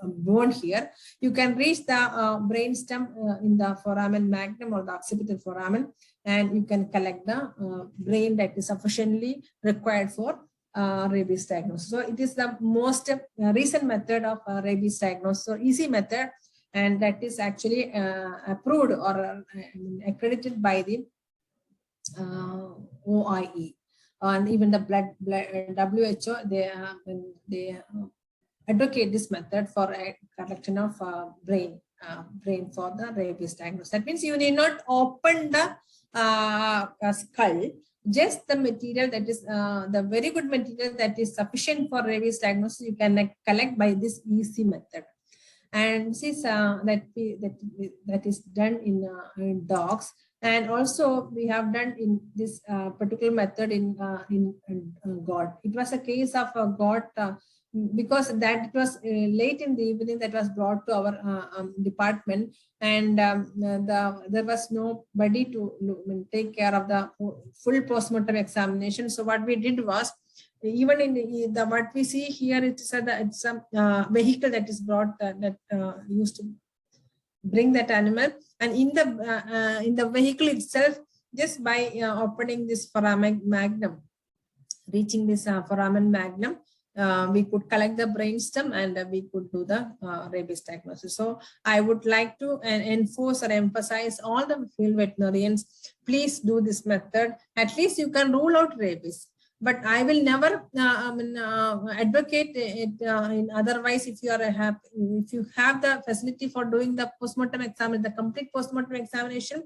bone here. You can reach the brainstem in the foramen magnum or the occipital foramen, and you can collect the brain that is sufficiently required for rabies diagnosis. So it is the most recent method of rabies diagnosis, so easy method, and that is actually approved or accredited by the OIE. And even the WHO, they advocate this method for a collection of brain for the rabies diagnosis. That means you need not open the skull, just the material that is the very good material that is sufficient for rabies diagnosis, you can collect by this easy method. And this is that is done in dogs. And also we have done in this particular method in goat. It was a case of a goat because that it was late in the evening that was brought to our department, and there was nobody to take care of the full postmortem examination. So what we did was, even in the what we see here, it's a vehicle that is brought that used to bring that animal, and in the vehicle itself, just by opening this foramen magnum, reaching this foramen magnum, we could collect the brainstem and we could do the rabies diagnosis. So I would like to enforce or emphasize all the field veterinarians, please do this method. At least you can rule out rabies. But I will never advocate it. Otherwise, if you have the facility for doing the postmortem examination, the complete postmortem examination,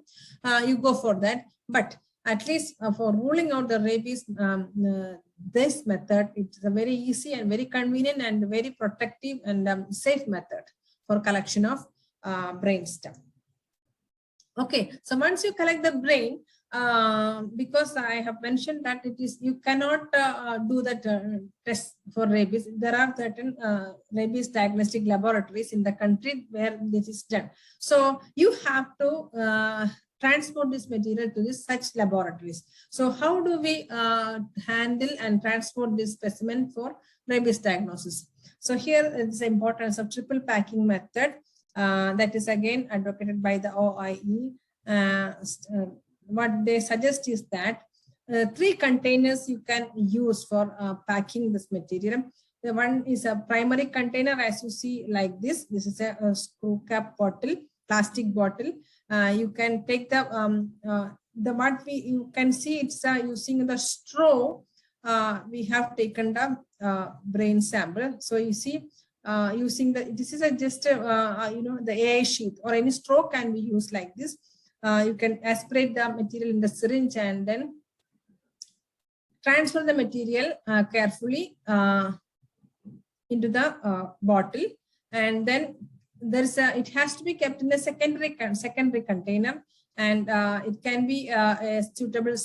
you go for that. But at least for ruling out the rabies, this method, it's a very easy and very convenient and very protective and safe method for collection of brainstem. Okay, so once you collect the brain, because I have mentioned that it is, you cannot do that test for rabies. There are certain rabies diagnostic laboratories in the country where this is done. So you have to transport this material to such laboratories. So how do we handle and transport this specimen for rabies diagnosis? So here is the importance of triple packing method that is again advocated by the OIE. What they suggest is that 3 containers you can use for packing this material. The one is a primary container, as you see like this. This is a screw cap bottle, plastic bottle. You can take the what you can see, it's using the straw. We have taken the brain sample. So you see, using this is just the AI sheet or any straw can be used like this. You can aspirate the material in the syringe and then transfer the material carefully into the bottle, and then there's it has to be kept in a secondary container, and it can be a suitable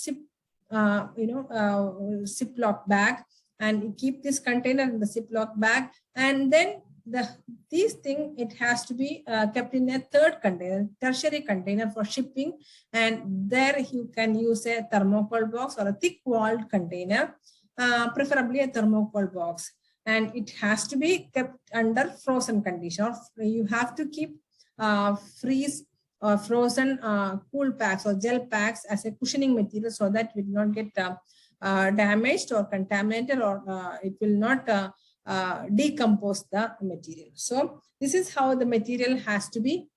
Ziploc bag, and you keep this container in the Ziploc bag, and then these thing, it has to be kept in a third container, tertiary container for shipping, and there you can use a thermocol box or a thick walled container, preferably a thermocol box, and it has to be kept under frozen condition, or you have to keep freeze or frozen cool packs or gel packs as a cushioning material, so that it will not get damaged or contaminated, or it will not decompose the material. So this is how the material has to be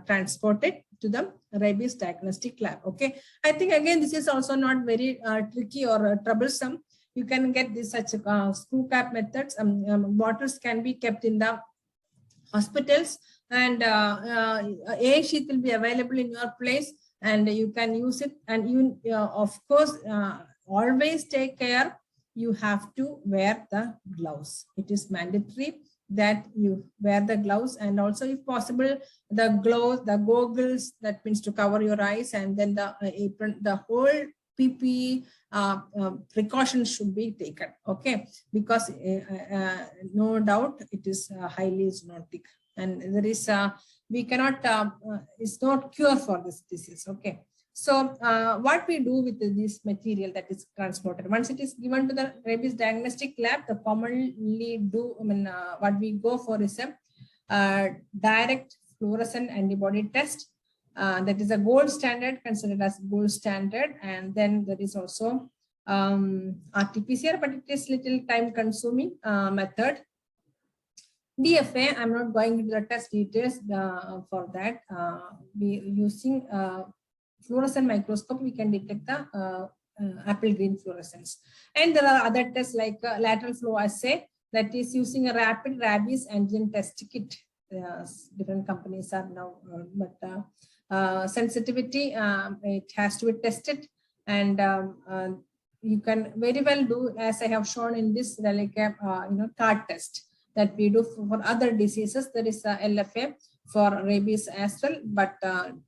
transported to the rabies diagnostic lab. Okay, I think again this is also not very tricky or troublesome. You can get this such screw cap methods. Bottles can be kept in the hospitals, and A sheet will be available in your place, and you can use it. And you of course always take care. You have to wear the gloves. It is mandatory that you wear the gloves, and also if possible the gloves, the goggles, that means to cover your eyes, and then the apron, the whole PPE precautions should be taken, okay, because no doubt it is highly zoonotic, and there is we cannot it's not cure for this disease, okay. So what we do with this material that is transported, once it is given to the rabies diagnostic lab, the commonly do, what we go for is a direct fluorescent antibody test. That is a gold standard, considered as gold standard. And then there is also RT-PCR, but it is little time consuming method. DFA, I'm not going into the test details for that. We using fluorescent microscope, we can detect the apple green fluorescence. And there are other tests like lateral flow assay, that is using a rapid rabies antigen test kit. Different companies are now, sensitivity, it has to be tested, and you can very well do, as I have shown in this, like card test that we do for other diseases. There is a LFA for rabies as well, but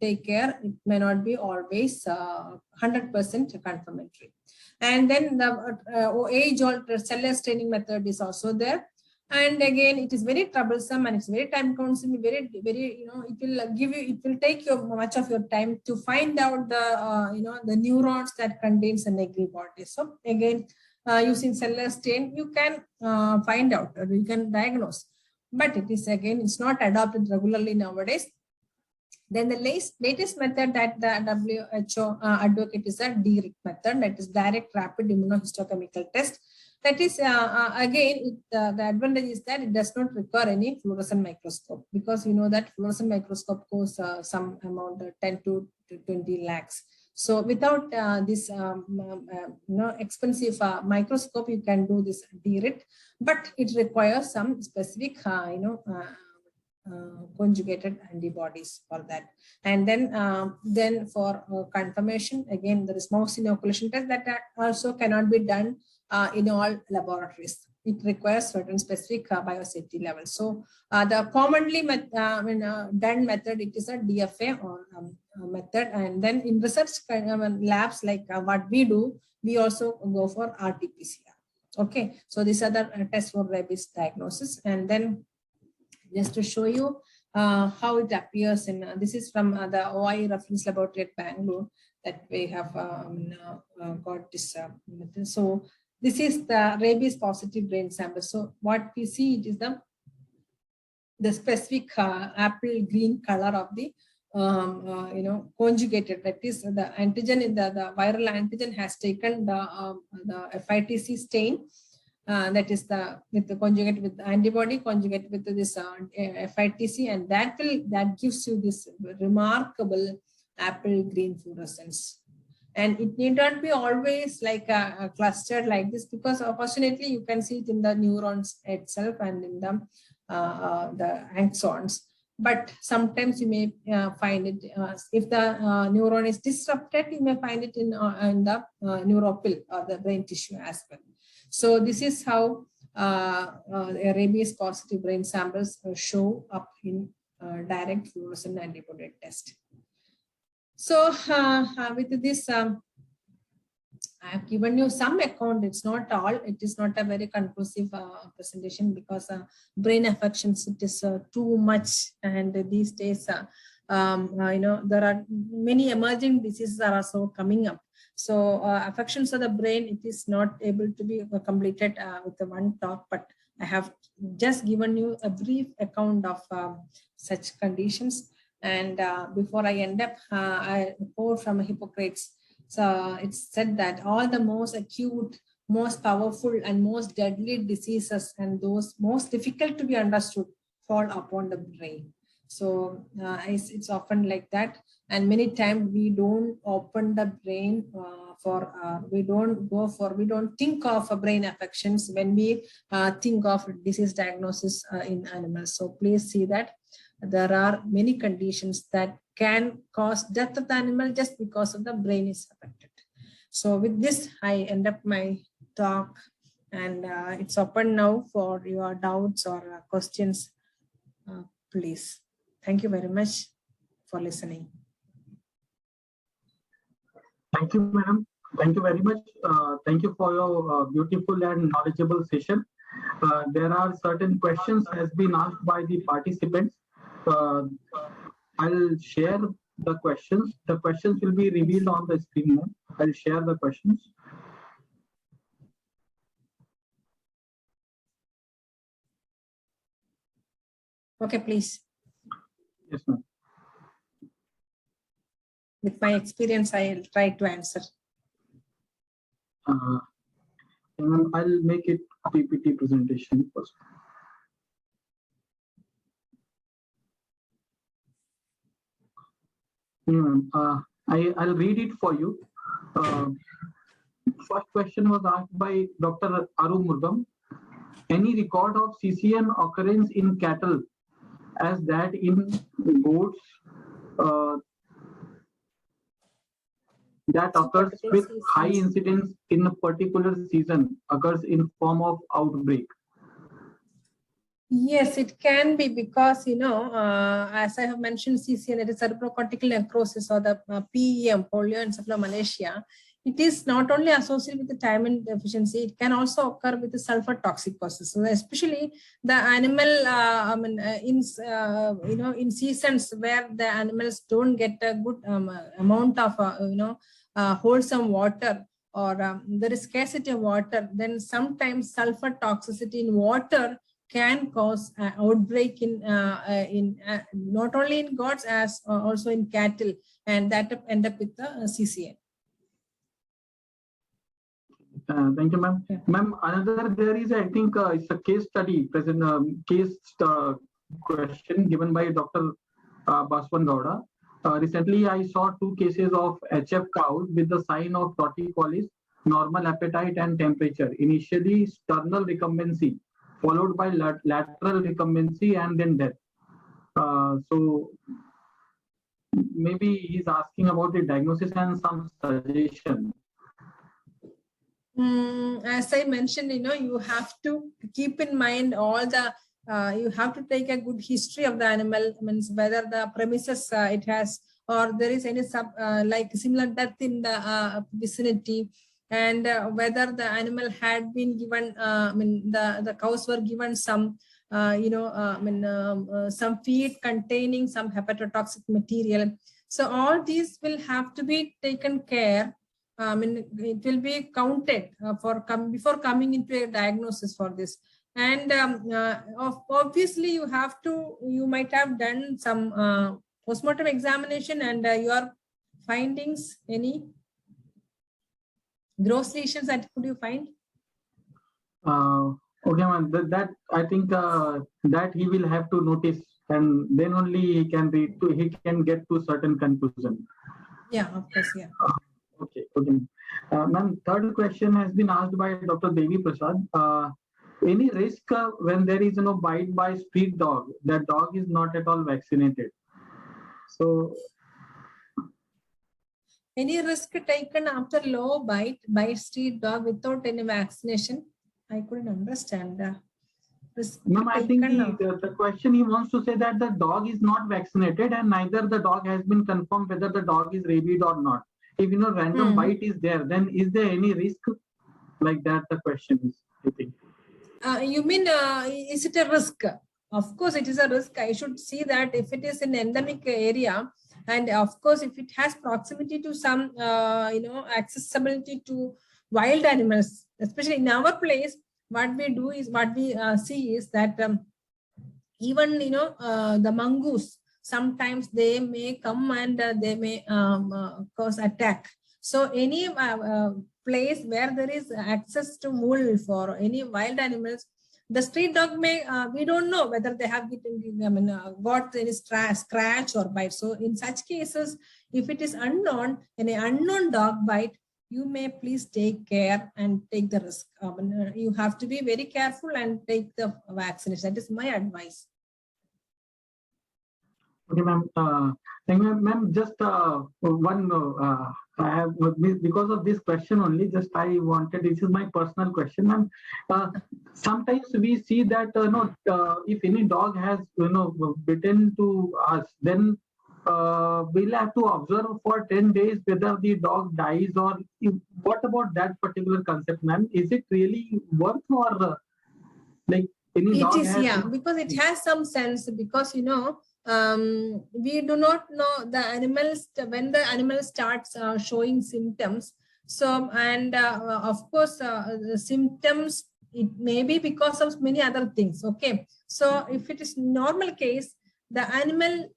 take care, it may not be always 100% confirmatory. And then the age-old cellular staining method is also there. And again, it is very troublesome and it's very time consuming, very, it will take you much of your time to find out the, the neurons that contains the negri body. So again, using cellular stain, you can find out, or you can diagnose, but it is, again, it's not adopted regularly nowadays. Then the latest method that the WHO advocate is a DRIC method, that is direct rapid immunohistochemical test. That is, again, the advantage is that it does not require any fluorescent microscope, because you know that fluorescent microscope costs some amount, 10 to 20 lakhs. So without this expensive microscope, you can do this DRIT, but it requires some specific conjugated antibodies for that. And then for confirmation, again, there is mouse inoculation test that also cannot be done in all laboratories. It requires certain specific biosafety levels. So the commonly done method, it is a DFA or method. And then in research labs like what we do, we also go for RT-PCR. Okay, so these are the tests for rabies diagnosis. And then just to show you how it appears in, this is from the OI reference laboratory at Bangalore that we have got this method. So this is the rabies positive brain sample. So what we see, it is the specific apple green color of the conjugated, that is the antigen in the viral antigen has taken the FITC stain. That is with the conjugate with the antibody conjugate with this FITC, and that gives you this remarkable apple green fluorescence. And it need not be always like a clustered like this, because fortunately you can see it in the neurons itself and in the axons. But sometimes you may find it, if the neuron is disrupted, you may find it in the neuropil or the brain tissue as well. So this is how rabies positive brain samples show up in direct fluorescent antibody test. So with this, I have given you some account. It's not all. It is not a very conclusive presentation, because brain affections, it is too much. And these days, there are many emerging diseases are also coming up. So affections of the brain, it is not able to be completed with the one talk, but I have just given you a brief account of such conditions. And before I end up, I quote from Hippocrates. So it's said that all the most acute, most powerful, and most deadly diseases, and those most difficult to be understood, fall upon the brain. So it's often like that. And many times we don't open the brain we don't think of brain affections when we think of disease diagnosis in animals. So please see that there are many conditions that can cause death of the animal just because of the brain is affected. So with this, I end up my talk, and it's open now for your doubts or questions. Please. Thank you very much for listening. Thank you, madam, Thank you very much. Thank you for your beautiful and knowledgeable session. There are certain questions has been asked by the participants. I'll share the questions. The questions will be revealed on the screen now. I'll share the questions. Okay, please. Yes, ma'am. With my experience, I'll try to answer. I'll make it a PPT presentation first. I'll read it for you. First question was asked by Dr. Aru Murgam. Any record of CCN occurrence in cattle as that in goats that occurs with high incidence in a particular season occurs in form of outbreak? Yes, it can be because, as I have mentioned, CCN, it is cerebrocortical necrosis or the PEM, polioencephalomalacia. It is not only associated with the thiamine deficiency, it can also occur with the sulfur toxicosis. So especially the animal, in seasons where the animals don't get a good amount of, wholesome water, or there is scarcity of water, then sometimes sulfur toxicity in water can cause outbreak in not only in goats as also in cattle, and that end up with the CCN. Thank you, ma'am. Yeah. Ma'am, another there is, I think, it's a case study present, question given by Dr. Baswan Gowda. Recently, I saw 2 cases of HF cows with the sign of torticollis, normal appetite and temperature. Initially, sternal recumbency, followed by lateral recumbency and then death. So maybe he's asking about the diagnosis and some suggestion. As I mentioned, you have to keep in mind all the, you have to take a good history of the animal, means whether the premises it has, or there is any like similar death in the vicinity, and whether the animal had been given, the cows were given some, some feed containing some hepatotoxic material. So all these will have to be taken care. It will be counted before coming into a diagnosis for this. And obviously you might have done some postmortem examination, and your findings, any gross lesions that could you find? Okay, ma'am. That I think that he will have to notice, and then only he can get to certain conclusion. Yeah, of course, yeah. Okay. Ma'am, third question has been asked by Dr. Devi Prasad. Any risk when there is bite by street dog? That dog is not at all vaccinated. So, any risk taken after low bite by street dog without any vaccination? I couldn't understand. Ma'am, I think the question he wants to say that the dog is not vaccinated, and neither the dog has been confirmed whether the dog is rabid or not. If random bite is there, then is there any risk like that? The question is, I think. You mean, is it a risk? Of course, it is a risk. I should see that if it is in endemic area, and of course, if it has proximity to some, accessibility to wild animals, especially in our place, what we do is, what we see is that even, the mongoose, sometimes they may come and they may cause attack. So any place where there is access to wolf or any wild animals, the street dog may, we don't know whether they have got any scratch or bite. So in such cases, if it is unknown, any unknown dog bite, you may please take care and take the risk. You have to be very careful and take the vaccination. That is my advice. Okay, ma'am. Thank you, ma'am. Just one. I have, because of this question only. Just I wanted. This is my personal question, ma'am. Sometimes we see that if any dog has bitten to us, then we'll have to observe for 10 days whether the dog dies or what about that particular concept, ma'am? Is it really worth or like any dog has? Yeah, because it has some sense because, you know, we do not know the animals when the animal starts showing symptoms. So, and of course, the symptoms, it may be because of many other things. Okay. So if it is normal case, the animal,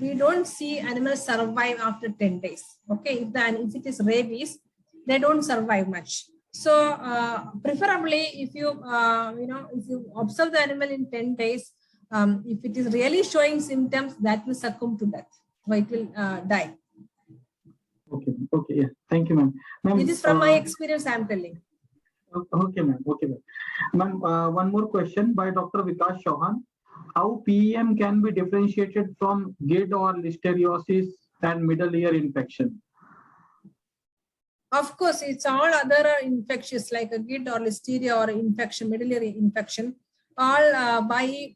we don't see animals survive after 10 days. Okay. If it is rabies, they don't survive much. So preferably if you, if you observe the animal in 10 days, if it is really showing symptoms, that will succumb to death, or it will die. Okay, okay, yeah. Thank you, ma'am. This is from my experience, I am telling. Okay, ma'am. Okay, ma'am. One more question by Dr. Vikas Chauhan. How PEM can be differentiated from GID or listeriosis and middle ear infection? Of course, it's all other infectious like a GID or listeria or infection, middle ear infection, all by,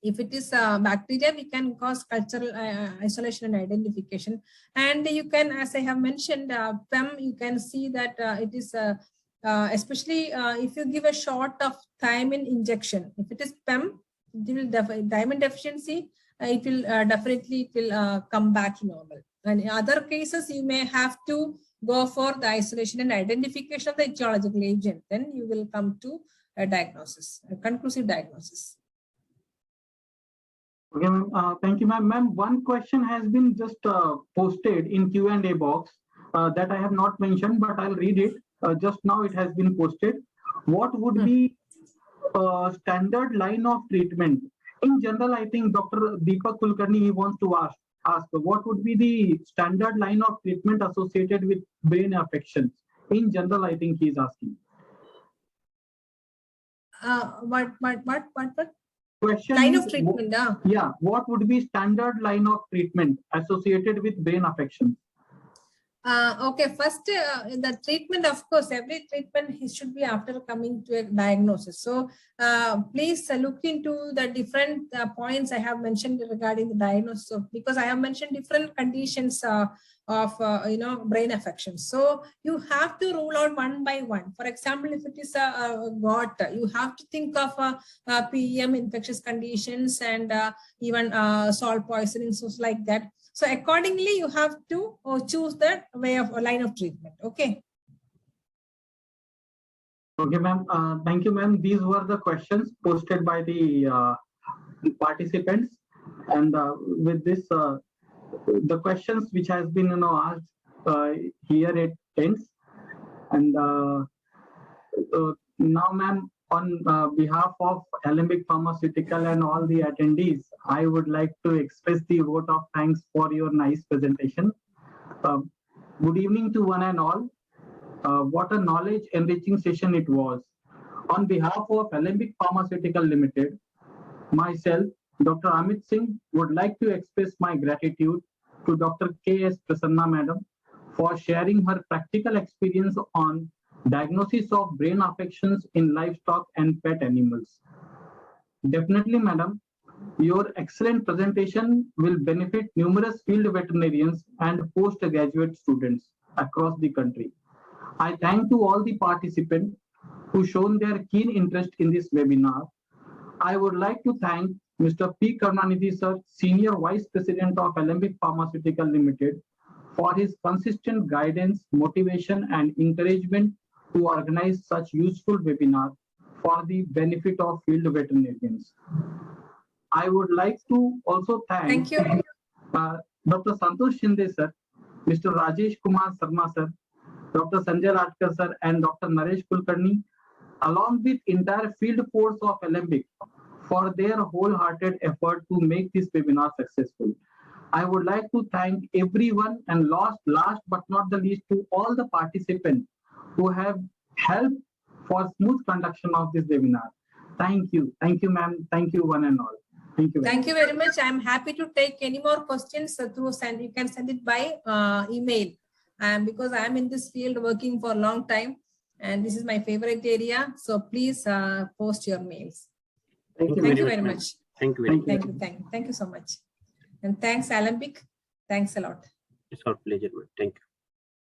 if it is bacteria, we can cause cultural isolation and identification. And you can, as I have mentioned, PEM, you can see that it is, especially if you give a short of thiamine injection, if it is PEM, it will thiamine deficiency, it will definitely come back to normal. And in other cases, you may have to go for the isolation and identification of the etiological agent. Then you will come to a diagnosis, a conclusive diagnosis. Okay, ma'am. Thank you, ma'am. Ma'am, one question has been just posted in Q&A box that I have not mentioned, but I'll read it. Just now it has been posted. What would be standard line of treatment? In general, I think Dr. Deepak Kulkarni, he wants to ask what would be the standard line of treatment associated with brain affections? In general, I think he's asking. What? Question line is, of treatment? Yeah, what would be standard line of treatment associated with brain affections? Okay, first the treatment, of course, every treatment should be after coming to a diagnosis. So please look into the different points I have mentioned regarding the diagnosis, because I have mentioned different conditions of brain affections. So you have to rule out one by one. For example, if it is a GOT, you have to think of PEM, infectious conditions, and even salt poisoning, so like that. So accordingly, you have to choose the way of line of treatment. Okay. Okay, ma'am. Thank you, ma'am. These were the questions posted by the participants, and with this, the questions which has been asked here it ends. And now, ma'am, on behalf of Alembic Pharmaceutical and all the attendees, I would like to express the vote of thanks for your nice presentation. Good evening to one and all. What a knowledge enriching session it was. On behalf of Alembic Pharmaceuticals Ltd, myself, Dr. Amit Singh, would like to express my gratitude to Dr. K.S.Prasanna Madam for sharing her practical experience on diagnosis of brain affections in livestock and pet animals. Definitely, madam, your excellent presentation will benefit numerous field veterinarians and postgraduate students across the country. I thank to all the participants who shown their keen interest in this webinar. I would like to thank Mr. P. Karunanidhi sir, Senior Vice President of Alembic Pharmaceuticals Ltd, for his consistent guidance, motivation, and encouragement to organize such useful webinar for the benefit of field veterinarians. I would like to also thank you. Dr. Santosh Shinde sir, Mr. Rajesh Kumar Sarma sir, Dr. Sanjay Radkar sir, and Dr. Naresh Kulkarni, along with entire field force of Alembic, for their wholehearted effort to make this webinar successful. I would like to thank everyone, and last but not the least, to all the participants who have helped for smooth conduction of this webinar. Thank you, ma'am. Thank you, one and all. Thank you. Thank you very much. I'm happy to take any more questions through you can send it by email. Because I'm in this field working for a long time, and this is my favorite area. So please post your mails. Thank you very much. Thank you very much. Thank you so much. And thanks, Alembic. Thanks a lot. It's our pleasure, ma'am. Thank you.